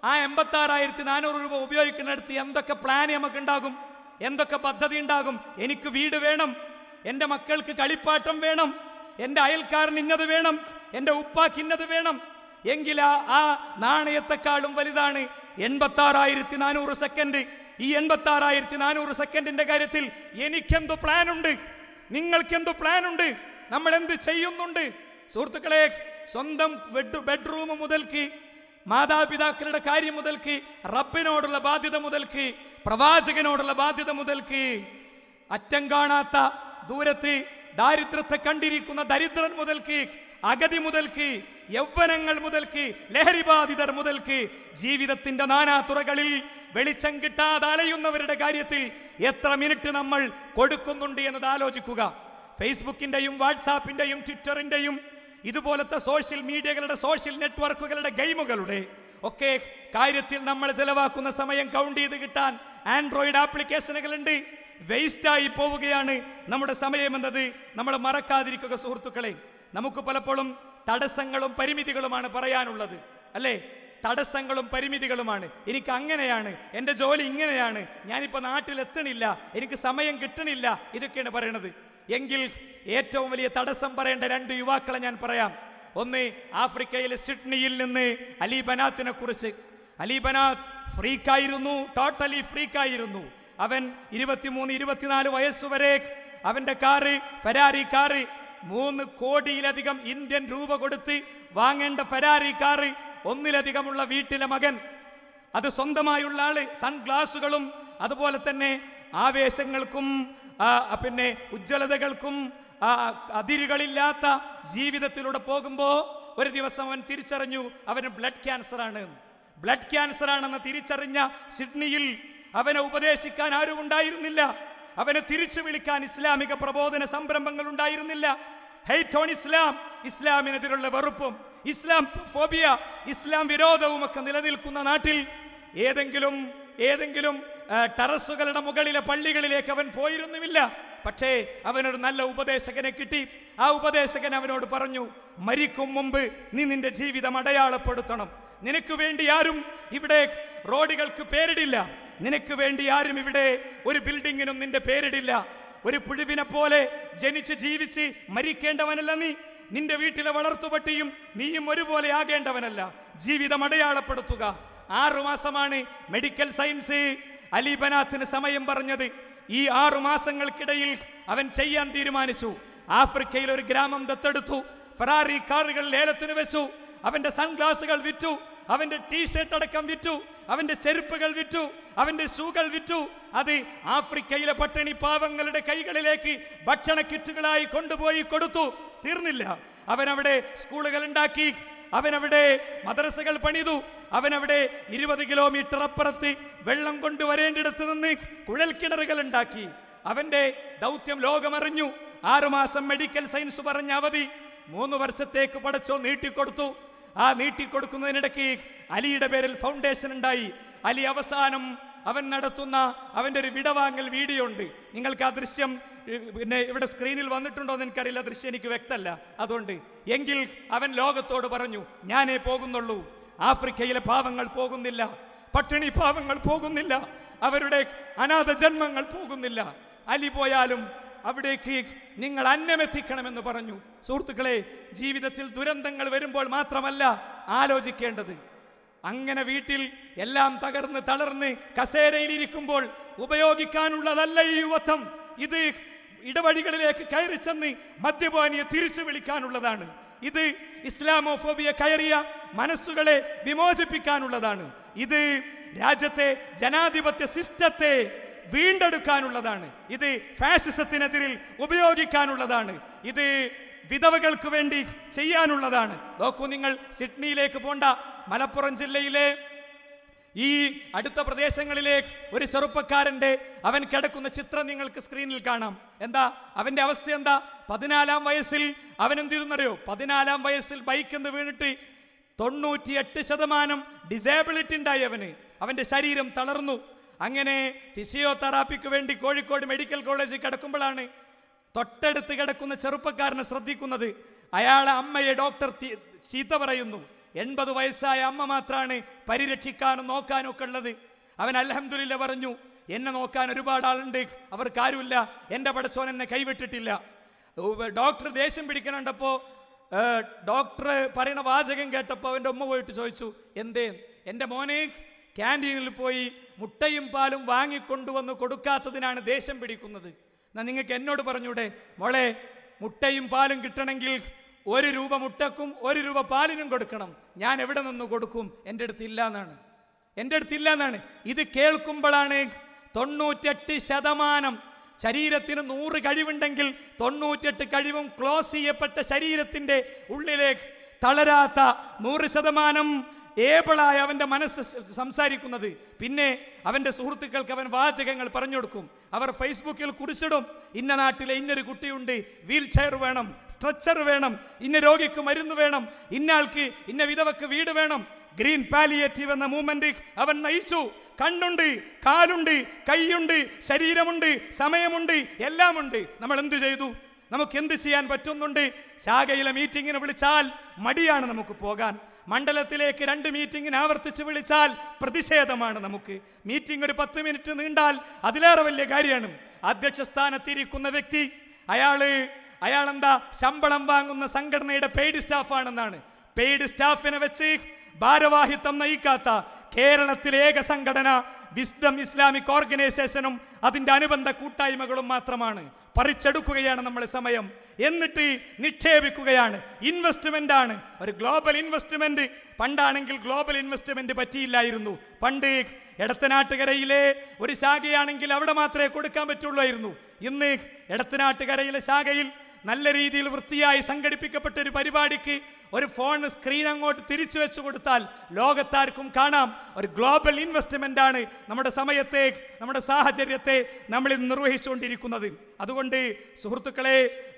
ആ 86,400 രൂപ ഉപയോഗിക്കുന്നിടത്ത് എന്തൊക്കെ പ്ലാൻ നമുക്കുണ്ടാകും, എന്തൊക്കെ പദ്ധതി ഉണ്ടാകും. എനിക്ക് വീട് വേണം, എൻ്റെ മക്കൾക്ക് കളിപ്പാട്ടം വേണം, എൻ്റെ അയൽക്കാരന് ഇന്നത് വേണം, എൻ്റെ ഉപ്പാക്ക് ഇന്നത് വേണം. എങ്കിൽ ആ നാണയത്തെക്കാളും വലുതാണ് 86,400 സെക്കൻഡ്. ഈ 86,400 സെക്കൻഡിന്റെ കാര്യത്തിൽ എനിക്കെന്തു പ്ലാൻ ഉണ്ട്, നിങ്ങൾക്കെന്തു പ്ലാൻ ഉണ്ട്, നമ്മൾ എന്ത് ചെയ്യുന്നുണ്ട്? സുഹൃത്തുക്കളെ, സ്വന്തം ബെഡ്റൂം മുതൽക്ക്, മാതാപിതാക്കളുടെ കാര്യം മുതൽക്ക്, റബ്ബിനോടുള്ള ബാധ്യത മുതൽക്ക്, പ്രവാചകനോടുള്ള ബാധ്യത മുതൽക്ക്, അറ്റം കാണാത്ത ദൂരത്ത് ദാരിദ്ര്യത്തെ കണ്ടിരിക്കുന്ന ദരിദ്രൻ മുതൽക്ക്, അഗതി മുതൽക്ക്, യൗവനങ്ങൾ മുതൽക്ക്, ലഹരിബാധിതർ മുതൽക്ക്, ജീവിതത്തിന്റെ നാനാതുറകളിൽ വെളിച്ചം കിട്ടാതെ അലയുന്നവരുടെ കാര്യത്തിൽ എത്ര മിനിറ്റ് നമ്മൾ കൊടുക്കുന്നുണ്ട് എന്നത് ആലോചിക്കുക. ഫേസ്ബുക്കിന്റെയും വാട്സാപ്പിന്റെയും ട്വിറ്ററിന്റെയും ഇതുപോലത്തെ സോഷ്യൽ മീഡിയകളുടെ, സോഷ്യൽ നെറ്റ്വർക്കുകളുടെ, ഗെയിമുകളുടെ ഒക്കെ കാര്യത്തിൽ നമ്മൾ ചെലവാക്കുന്ന സമയം കൗണ്ട് ചെയ്ത് കിട്ടാൻ ആൻഡ്രോയിഡ് ആപ്ലിക്കേഷനുകളുണ്ട്. വേസ്റ്റായി പോവുകയാണ് നമ്മുടെ സമയം എന്നത് നമ്മൾ മറക്കാതിരിക്കുക സുഹൃത്തുക്കളെ. നമുക്ക് പലപ്പോഴും തടസ്സങ്ങളും പരിമിതികളുമാണ് പറയാനുള്ളത്, അല്ലേ? തടസ്സങ്ങളും പരിമിതികളുമാണ്. എനിക്ക് അങ്ങനെയാണ്, എൻ്റെ ജോലി ഇങ്ങനെയാണ്, ഞാനിപ്പോൾ നാട്ടിലെത്തണില്ല, എനിക്ക് സമയം കിട്ടണില്ല, ഇതൊക്കെയാണ് പറയണത്. എങ്കിൽ ഏറ്റവും വലിയ തടസ്സം പറയേണ്ട 2 യുവാക്കളെ ഞാൻ പറയാം. ഒന്ന്, ആഫ്രിക്കയിലെ സിഡ്നിയിൽ നിന്ന് അലി ബനാത്തിനെ കുറിച്ച്. അലി ബനാത്ത് ഫ്രീക്കായിരുന്നു, ടോട്ടലി ഫ്രീക്കായിരുന്നു. അവൻ 23-24 വയസ്സുവരെ അവന്റെ കാറ്, ഫെരാരി കാറ്, 3 കോടിയിലധികം ഇന്ത്യൻ രൂപ കൊടുത്ത് വാങ്ങേണ്ട ഫെരാരി കാറ്, 1-ലധികമുള്ള വീട്ടിലെ മകൻ, അത് സ്വന്തമായുള്ള ആള്, സൺഗ്ലാസുകളും അതുപോലെ തന്നെ ആവേശങ്ങൾക്കും പിന്നെ ഉജ്ജ്വലതകൾക്കും അതിരുകളില്ലാത്ത ജീവിതത്തിലൂടെ പോകുമ്പോൾ ഒരു ദിവസം അവൻ തിരിച്ചറിഞ്ഞു അവന് ബ്ലഡ് ക്യാൻസർ ആണ്. ബ്ലഡ് ക്യാൻസർ ആണെന്ന് തിരിച്ചറിഞ്ഞ സിഡ്നിയിൽ അവനെ ഉപദേശിക്കാൻ ആരും ഉണ്ടായിരുന്നില്ല, അവനെ തിരിച്ചു വിളിക്കാൻ ഇസ്ലാമിക പ്രബോധന സംരംഭങ്ങൾ ഉണ്ടായിരുന്നില്ല. ഹെയ്റ്റ് ഓൺ ഇസ്ലാം, ഇസ്ലാമിനെതിരുള്ള വെറുപ്പും ഇസ്ലാം ഫോബിയ, ഇസ്ലാം വിരോധവും ഒക്കെ നിലനിൽക്കുന്ന നാട്ടിൽ ഏതെങ്കിലും ടെറസുകളുടെ മുകളിലെ പള്ളികളിലേക്ക് അവൻ പോയിരുന്നുമില്ല. പക്ഷേ അവനൊരു നല്ല ഉപദേശകനെ കിട്ടി. ആ ഉപദേശകൻ അവനോട് പറഞ്ഞു, മരിക്കും മുമ്പ് നീ നിന്റെ ജീവിതം അടയാളപ്പെടുത്തണം. നിനക്ക് വേണ്ടി ആരും ഇവിടെ റോഡുകൾക്ക് പേരിടില്ല, നിനക്ക് വേണ്ടി ആരും ഇവിടെ ഒരു ബിൽഡിങ്ങിനും നിന്റെ പേരിടില്ല. ഒരു പുഴുവിനെ പോലെ ജനിച്ച് ജീവിച്ച് മരിക്കേണ്ടവനല്ല നീ. നിന്റെ വീട്ടിലെ വളർത്തുപട്ടിയും നീയും ഒരുപോലെ ആകേണ്ടവനല്ല. ജീവിതം അടയാളപ്പെടുത്തുക. 6 മാസമാണ് മെഡിക്കൽ സയൻസ് അലി ബനാത്തിന് സമയം പറഞ്ഞത്. ഈ 6 മാസങ്ങൾക്കിടയിൽ അവൻ ചെയ്യാൻ തീരുമാനിച്ചു. ആഫ്രിക്കയിൽ ഒരു ഗ്രാമം ദത്തെടുത്തു, ഫെറാറി കാറുകൾ ലേലത്തിന് വെച്ചു, അവന്റെ സൺഗ്ലാസുകൾ വിറ്റു, അവന്റെ ടീഷർട്ട് അടക്കം വിറ്റു, അവന്റെ ചെരുപ്പുകൾ വിറ്റു, അവന്റെ ഷൂകൾ വിറ്റു. അത് ആഫ്രിക്കയിലെ പട്ടിണി പാവങ്ങളുടെ കൈകളിലേക്ക് ഭക്ഷണ കിറ്റുകളായി കൊണ്ടുപോയി കൊടുത്തു. തീർന്നില്ല, അവനവിടെ സ്കൂളുകൾ ഉണ്ടാക്കി, അവനവിടെ മദ്രസകൾ പണിതു, അവനവിടെ 20 കിലോമീറ്റർ അപ്പുറത്ത് വെള്ളം കൊണ്ടുവരേണ്ടിടത്ത് നിന്ന് കുഴൽക്കിണറുകൾ ഉണ്ടാക്കി. അവന്റെ ദൗത്യം ലോകമറിഞ്ഞു. 6 മാസം മെഡിക്കൽ സയൻസ് പറഞ്ഞ അവധി 3 വർഷത്തേക്ക് പടച്ചോ നീട്ടിക്കൊടുത്തു. ആ നീട്ടിക്കൊടുക്കുന്നതിനിടയ്ക്ക് അലിയുടെ പേരിൽ ഫൗണ്ടേഷൻ ഉണ്ടായി. അലി അവസാനം അവൻ നടത്തുന്ന അവൻ്റെ ഒരു വിടവാങ്ങൽ വീഡിയോ ഉണ്ട്. നിങ്ങൾക്ക് ആ ദൃശ്യം പിന്നെ ഇവിടെ സ്ക്രീനിൽ വന്നിട്ടുണ്ടോ എന്ന് എനിക്കറിയില്ല, ദൃശ്യം എനിക്ക് വ്യക്തമല്ല. അതുകൊണ്ട് എങ്കിൽ അവൻ ലോകത്തോട് പറഞ്ഞു, ഞാനേ പോകുന്നുള്ളൂ. ആഫ്രിക്കയിലെ പാവങ്ങൾ പോകുന്നില്ല, പട്ടിണി പാവങ്ങൾ പോകുന്നില്ല, അവരുടെ അനാഥ ജന്മങ്ങൾ പോകുന്നില്ല. അലി പോയാലും അവിടേക്ക് നിങ്ങൾ അന്നമെത്തിക്കണമെന്ന് പറഞ്ഞു. സുഹൃത്തുക്കളെ, ജീവിതത്തിൽ ദുരന്തങ്ങൾ വരുമ്പോൾ മാത്രമല്ല ആലോചിക്കേണ്ടത്. അങ്ങനെ വീട്ടിൽ എല്ലാം തകർന്ന് തളർന്ന് കസേരയിലിരിക്കുമ്പോൾ ഉപയോഗിക്കാനുള്ളതല്ല ഈ യുവത്വം. ഇത് ഇടവഴികളിലേക്ക് കയറി ചെന്ന് മദ്യപാനിയെ തിരിച്ചു വിളിക്കാനുള്ളതാണ്. ഇത് ഇസ്ലാമോഫോബിയ കയറിയ മനസ്സുകളെ വിമോചിപ്പിക്കാനുള്ളതാണ്. ഇത് രാജ്യത്തെ ജനാധിപത്യ സിസ്റ്റത്തെ വീണ്ടെടുക്കാനുള്ളതാണ്. ഇത് ഫാസിസത്തിനെതിരിൽ ഉപയോഗിക്കാനുള്ളതാണ്. ഇത് വിധവകൾക്ക് വേണ്ടി ചെയ്യാനുള്ളതാണ്. നോക്കൂ, നിങ്ങൾ സിഡ്നിയിലേക്ക് പോണ്ട, മലപ്പുറം ജില്ലയിലെ ഈ അടുത്ത പ്രദേശങ്ങളിലെ ഒരു ചെറുപ്പക്കാരൻ്റെ അവൻ കിടക്കുന്ന ചിത്രം നിങ്ങൾക്ക് സ്ക്രീനിൽ കാണാം. എന്താ അവന്റെ അവസ്ഥ? എന്താ? 14-ാം വയസ്സിൽ അവൻ എന്ത് ചെയ്തെന്നറിയോ? 14-ാം വയസ്സിൽ ബൈക്കിൽ നിന്ന് വീണിട്ട് 98% ഡിസേബിലിറ്റി ഉണ്ടായി അവന്. അവന്റെ ശരീരം തളർന്നു. അങ്ങനെ ഫിസിയോതെറാപ്പിക്ക് വേണ്ടി കോഴിക്കോട് മെഡിക്കൽ കോളേജിൽ കിടക്കുമ്പോഴാണ് തൊട്ടടുത്ത് കിടക്കുന്ന ചെറുപ്പക്കാരനെ ശ്രദ്ധിക്കുന്നത്. അയാളെ അമ്മയെ ഡോക്ടർ ചീത്ത പറയുന്നു. 80 വയസ്സായ അമ്മ മാത്രമാണ് പരിരക്ഷിക്കാനും നോക്കാനും ഒക്കെ ഉള്ളത്. അവൻ അൽഹംദുലില്ലാ പറഞ്ഞു, എന്നെ നോക്കാൻ ഒരുപാട് ആളുണ്ട്, അവർക്കാരുമില്ല, എൻ്റെ പടച്ചോൻ എന്നെ കൈവിട്ടിട്ടില്ല. ഡോക്ടർ ദേഷ്യം പിടിക്കണുണ്ടപ്പോൾ ഡോക്ടർ പറയുന്ന വാചകം കേട്ടപ്പോൾ അവൻ്റെ ഉമ്മ പോയിട്ട് ചോദിച്ചു, എന്തേ? എൻ്റെ മോനെ ക്യാൻറ്റീനിൽ പോയി മുട്ടയും പാലും വാങ്ങിക്കൊണ്ടുവന്ന് കൊടുക്കാത്തതിനാണ് ദേഷ്യം പിടിക്കുന്നത്. എന്നാൽ നിങ്ങൾക്ക് എന്നോട് പറഞ്ഞൂടെ, മോളെ മുട്ടയും പാലും കിട്ടണമെങ്കിൽ 1 രൂപ മുട്ടക്കും 1 രൂപ പാലിനും കൊടുക്കണം. ഞാൻ എവിടെ നിന്ന് കൊടുക്കും? എൻ്റെ അടുത്തില്ല എന്നാണ്. ഇത് കേൾക്കുമ്പോഴാണ് 98% ശരീരത്തിന് 100 കഴിവുണ്ടെങ്കിൽ 98 കഴിവും ക്ലോസ് ചെയ്യപ്പെട്ട ശരീരത്തിൻ്റെ ഉള്ളിലേക്ക് തളരാത്ത 100% ഏബിളായ അവൻ്റെ മനസ്സ് സംസാരിക്കുന്നത്. പിന്നെ അവൻ്റെ സുഹൃത്തുക്കൾക്ക് അവൻ വാചകങ്ങൾ പറഞ്ഞു കൊടുക്കും. അവർ ഫേസ്ബുക്കിൽ കുറിച്ചിടും, ഇന്ന നാട്ടിലെ ഇന്നൊരു കുട്ടിയുണ്ട്, വീൽ ചെയർ വേണം, സ്ട്രെച്ചർ വേണം, ഇന്ന രോഗിക്ക് മരുന്ന് വേണം, ഇന്നയാൾക്ക് ഇന്ന വിധവക്ക് വീട് വേണം. ഗ്രീൻ പാലിയേറ്റീവ് എന്ന മൂവ്മെന്റ് അവൻ നയിച്ചു. കണ്ണുണ്ട്, കാലുണ്ട്, കൈയുണ്ട്, ശരീരമുണ്ട്, സമയമുണ്ട്, എല്ലാമുണ്ട്. നമ്മൾ എന്ത് ചെയ്തു? നമുക്ക് എന്ത് ചെയ്യാൻ പറ്റുന്നുണ്ട്? ശാഖയിലെ മീറ്റിങ്ങിന് വിളിച്ചാൽ മടിയാണ് നമുക്ക് പോകാൻ. മണ്ഡലത്തിലേക്ക് 2 മീറ്റിങ്ങിന് ആവർത്തിച്ച് വിളിച്ചാൽ പ്രതിഷേധമാണ് നമുക്ക്. മീറ്റിംഗ് ഒരു 10 മിനിറ്റ് നീണ്ടാൽ അതിലേറെ വലിയ കാര്യമാണ്. അധ്യക്ഷ സ്ഥാനത്തിരിക്കുന്ന വ്യക്തി അയാളെന്താ ശമ്പളം വാങ്ങുന്ന സംഘടനയുടെ പെയ്ഡ് സ്റ്റാഫാണെന്നാണ്. പെയ്ഡ് സ്റ്റാഫിനെ വെച്ച് ഭാരവാഹിത്വം നയിക്കാത്ത കേരളത്തിലെ ഏക സംഘടന വിസ്ഡം ഇസ്ലാമിക് ഓർഗനൈസേഷനും അതിൻ്റെ അനുബന്ധ കൂട്ടായ്മകളും മാത്രമാണ്. പറിച്ചെടുക്കുകയാണ് നമ്മുടെ സമയം, എന്നിട്ട് നിക്ഷേപിക്കുകയാണ്. ഇൻവെസ്റ്റ്മെന്റ് ആണ്, ഒരു ഗ്ലോബൽ ഇൻവെസ്റ്റ്മെന്റ്. പണ്ടാണെങ്കിൽ ഗ്ലോബൽ ഇൻവെസ്റ്റ്മെന്റ് പറ്റിയില്ലായിരുന്നു. പണ്ട് എടത്തനാട്ടുകരയിലെ ഒരു ശാഖയാണെങ്കിൽ അവിടെ മാത്രമേ കൊടുക്കാൻ പറ്റുള്ളായിരുന്നു. ഇന്ന് എടത്തനാട്ടുകരയിലെ ശാഖയിൽ നല്ല രീതിയിൽ വൃത്തിയായി സംഘടിപ്പിക്കപ്പെട്ട ഒരു പരിപാടിക്ക് ഒരു ഫോൺ സ്ക്രീൻ അങ്ങോട്ട് തിരിച്ചു വെച്ചു കൊടുത്താൽ ലോകത്താർക്കും കാണാം. ഒരു ഗ്ലോബൽ ഇൻവെസ്റ്റ്മെന്റ് ആണ് നമ്മുടെ സമയത്തെ, നമ്മുടെ സാഹചര്യത്തെ നമ്മൾ നിർവഹിച്ചുകൊണ്ടിരിക്കുന്നത്. അതുകൊണ്ട് സുഹൃത്തുക്കളെ,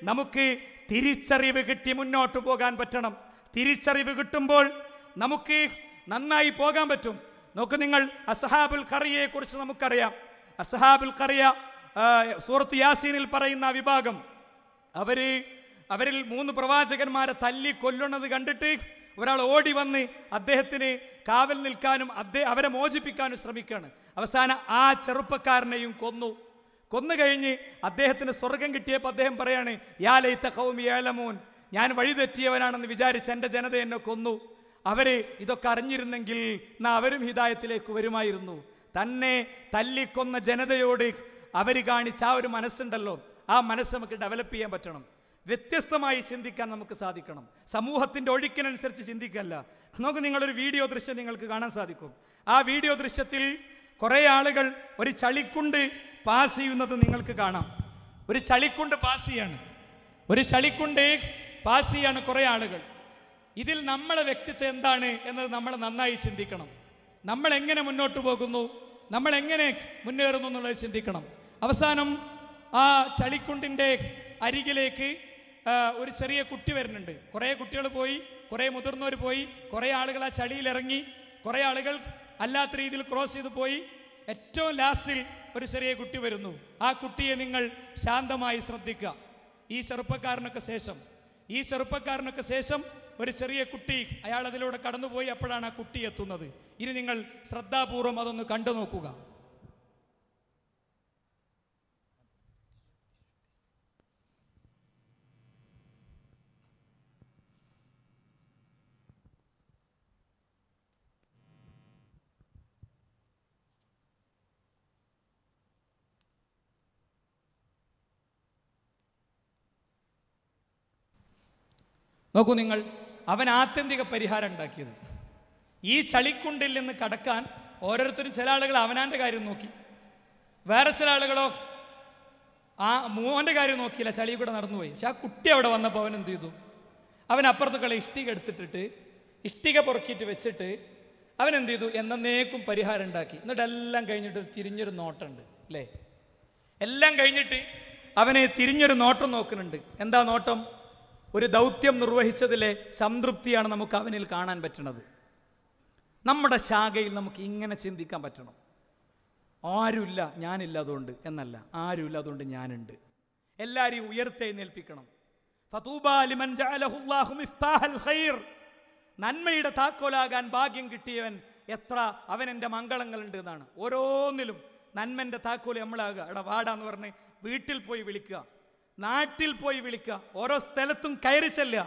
നമുക്ക് തിരിച്ചറിവ് കിട്ടി മുന്നോട്ട് പോകാൻ പറ്റണം. തിരിച്ചറിവ് കിട്ടുമ്പോൾ നമുക്ക് നന്നായി പോകാൻ പറ്റും. നോക്ക് നിങ്ങൾ, അസ്ഹാബുൽ ഖറിയയെ കുറിച്ച് നമുക്കറിയാം. അസ്ഹാബുൽ ഖറിയ സൂറത്ത് യാസീനിൽ പറയുന്ന വിഭാഗം, അവരിൽ 3 പ്രവാചകന്മാരെ തല്ലി കൊല്ലുന്നത് കണ്ടിട്ട് ഒരാൾ ഓടി വന്ന് അദ്ദേഹത്തിന് കാവൽ നിൽക്കാനും അവരെ മോചിപ്പിക്കാനും ശ്രമിക്കുകയാണ്. അവസാനം ആ ചെറുപ്പക്കാരനെയും കൊന്നു കഴിഞ്ഞ് അദ്ദേഹത്തിന് സ്വർഗം കിട്ടിയപ്പോൾ അദ്ദേഹം പറയാണ്, യാ ലൈത ഖൗമി യഅലമൂൻ, ഞാൻ വഴിതെറ്റിയവനാണെന്ന് വിചാരിച്ച് എൻ്റെ ജനത എന്നെ കൊന്നു. അവര് ഇതൊക്കെ അറിഞ്ഞിരുന്നെങ്കിൽ അവരും ഹിദായത്തിലേക്ക് വരുമായിരുന്നു. തന്നെ തല്ലിക്കൊന്ന ജനതയോട് അവർ കാണിച്ച ആ ഒരു മനസ്സുണ്ടല്ലോ, ആ മനസ്സ് നമുക്ക് ഡെവലപ്പ് ചെയ്യാൻ പറ്റണം. വ്യത്യസ്തമായി ചിന്തിക്കാൻ നമുക്ക് സാധിക്കണം. സമൂഹത്തിൻ്റെ ഒഴുക്കിനനുസരിച്ച് ചിന്തിക്കല്ല. നമുക്ക് നിങ്ങളൊരു വീഡിയോ ദൃശ്യം നിങ്ങൾക്ക് കാണാൻ സാധിക്കും. ആ വീഡിയോ ദൃശ്യത്തിൽ കുറേ ആളുകൾ ഒരു ചളിക്കുണ്ട് പാസ് ചെയ്യുന്നത് നിങ്ങൾക്ക് കാണാം. ഒരു ചളിക്കുണ്ട് പാസ് ചെയ്യാണ് കുറേ ആളുകൾ. ഇതിൽ നമ്മളെ വ്യക്തിത്വം എന്താണ് എന്നത് നമ്മൾ നന്നായി ചിന്തിക്കണം. നമ്മൾ എങ്ങനെ മുന്നോട്ട് പോകുന്നു, നമ്മൾ എങ്ങനെ മുന്നേറുന്നു എന്നുള്ളത് ചിന്തിക്കണം. അവസാനം ആ ചളിക്കുണ്ടിൻ്റെ അരികിലേക്ക് ഒരു ചെറിയ കുട്ടി വരുന്നുണ്ട്. കുറേ കുട്ടികൾ പോയി, കുറേ മുതിർന്നവർ പോയി, കുറേ ആളുകൾ ആ ചളിയിലിറങ്ങി, കുറേ ആളുകൾ അല്ലാത്ത രീതിയിൽ ക്രോസ് ചെയ്ത് പോയി. ഏറ്റവും ലാസ്റ്റിൽ ഒരു ചെറിയ കുട്ടി വരുന്നു. ആ കുട്ടിയെ നിങ്ങൾ ശാന്തമായി ശ്രദ്ധിക്കുക. ഈ ചെറുപ്പക്കാരനൊക്കെ ശേഷം ഒരു ചെറിയ കുട്ടി അയാൾ അതിലൂടെ കടന്നുപോയി. അപ്പോഴാണ് ആ കുട്ടി എത്തുന്നത്. ഇനി നിങ്ങൾ ശ്രദ്ധാപൂർവം അതൊന്ന് കണ്ടു നോക്കുക. നോക്കൂ നിങ്ങൾ, അവൻ ആത്യന്തിക പരിഹാരം ഉണ്ടാക്കിയത്. ഈ ചളിക്കുണ്ടിൽ നിന്ന് കടക്കാൻ ഓരോരുത്തരും, ചില ആളുകൾ അവനാൻ്റെ കാര്യം നോക്കി, വേറെ ചില ആളുകളോ ആ മോൻ്റെ കാര്യം നോക്കിയില്ല, ചളി കൂടെ നടന്നുപോയി. പക്ഷെ ആ കുട്ടി അവിടെ വന്നപ്പോൾ അവൻ എന്ത് ചെയ്തു? അവൻ അപ്പുറത്തുള്ള ഇഷ്ടിക എടുത്തിട്ടിട്ട് ഇഷ്ടിക പൊറുക്കിയിട്ട് വെച്ചിട്ട് അവൻ എന്ത് ചെയ്തു? എന്നേക്കും പരിഹാരം ഉണ്ടാക്കി. എന്നിട്ട് എല്ലാം കഴിഞ്ഞിട്ട് തിരിഞ്ഞൊരു നോട്ടമുണ്ട് അല്ലേ? എല്ലാം കഴിഞ്ഞിട്ട് അവനെ തിരിഞ്ഞൊരു നോട്ടം നോക്കുന്നുണ്ട്. എന്താ നോട്ടം? ഒരു ദൗത്യം നിർവഹിച്ചതിലെ സംതൃപ്തിയാണ് നമുക്ക് അവനിൽ കാണാൻ പറ്റുന്നത്. നമ്മുടെ ശാഖയിൽ നമുക്ക് ഇങ്ങനെ ചിന്തിക്കാൻ പറ്റണം. ആരുമില്ല ഞാനില്ല അതുകൊണ്ട് എന്നല്ല, ആരുമില്ല അതുകൊണ്ട് ഞാനുണ്ട്. എല്ലാവരെയും ഉയർത്തെഴുന്നേൽപ്പിക്കണം. ഫതൂബാ ലിമൻ ജഅലഹു അല്ലാഹു മിഫ്താഹൽ ഖൈർ. നന്മയുടെ താക്കോലാകാൻ ഭാഗ്യം കിട്ടിയവൻ എത്ര അവൻ എൻ്റെ മംഗളങ്ങളുണ്ട് എന്നാണ്. ഓരോന്നിലും നന്മൻ്റെ താക്കോല് നമ്മളാകുക. എടാ വാടാന്ന് പറഞ്ഞ് വീട്ടിൽ പോയി വിളിക്കുക, നാട്ടിൽ പോയി വിളിക്കുക, ഓരോ സ്ഥലത്തും കയറി ചെല്ലുക.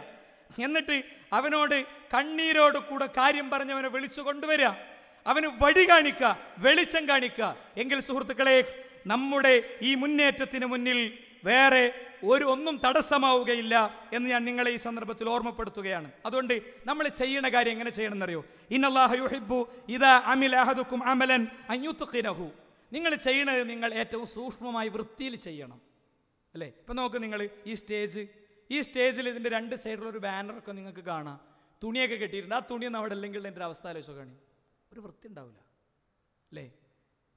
എന്നിട്ട് അവനോട് കണ്ണീരോട് കൂടെ കാര്യം പറഞ്ഞവനെ വിളിച്ചു കൊണ്ടുവരിക, അവന് വഴി കാണിക്കുക, വെളിച്ചം കാണിക്കുക. എങ്കിൽ സുഹൃത്തുക്കളെ, നമ്മുടെ ഈ മുന്നേറ്റത്തിന് മുന്നിൽ വേറെ ഒന്നും തടസ്സമാവുകയില്ല എന്ന് ഞാൻ നിങ്ങളെ ഈ സന്ദർഭത്തിൽ ഓർമ്മപ്പെടുത്തുകയാണ്. അതുകൊണ്ട് നമ്മൾ ചെയ്യുന്ന കാര്യം എങ്ങനെ ചെയ്യണം എന്നറിയോ? ഇന്നല്ലാഹ യുഹിബ്ബു ഇദാ അമില അഹദുക്കും അമലൻ അൻ യുത്ഖിനഹു. നിങ്ങൾ ചെയ്യണത് നിങ്ങൾ ഏറ്റവും സൂക്ഷ്മമായി വൃത്തിയിൽ ചെയ്യണം, അല്ലേ? ഇപ്പം നോക്ക്, നിങ്ങൾ ഈ സ്റ്റേജിൽ ഇതിൻ്റെ 2 സൈഡിലൊരു ബാനറൊക്കെ നിങ്ങൾക്ക് കാണാം, തുണിയൊക്കെ കെട്ടിയിട്ടുണ്ട്. ആ തുണിയൊന്നും അവിടെ അല്ലെങ്കിൽ എൻ്റെ അവസ്ഥ ആലോചിച്ച് കാണി, ഒരു വൃത്തി ഉണ്ടാവില്ല, അല്ലേ?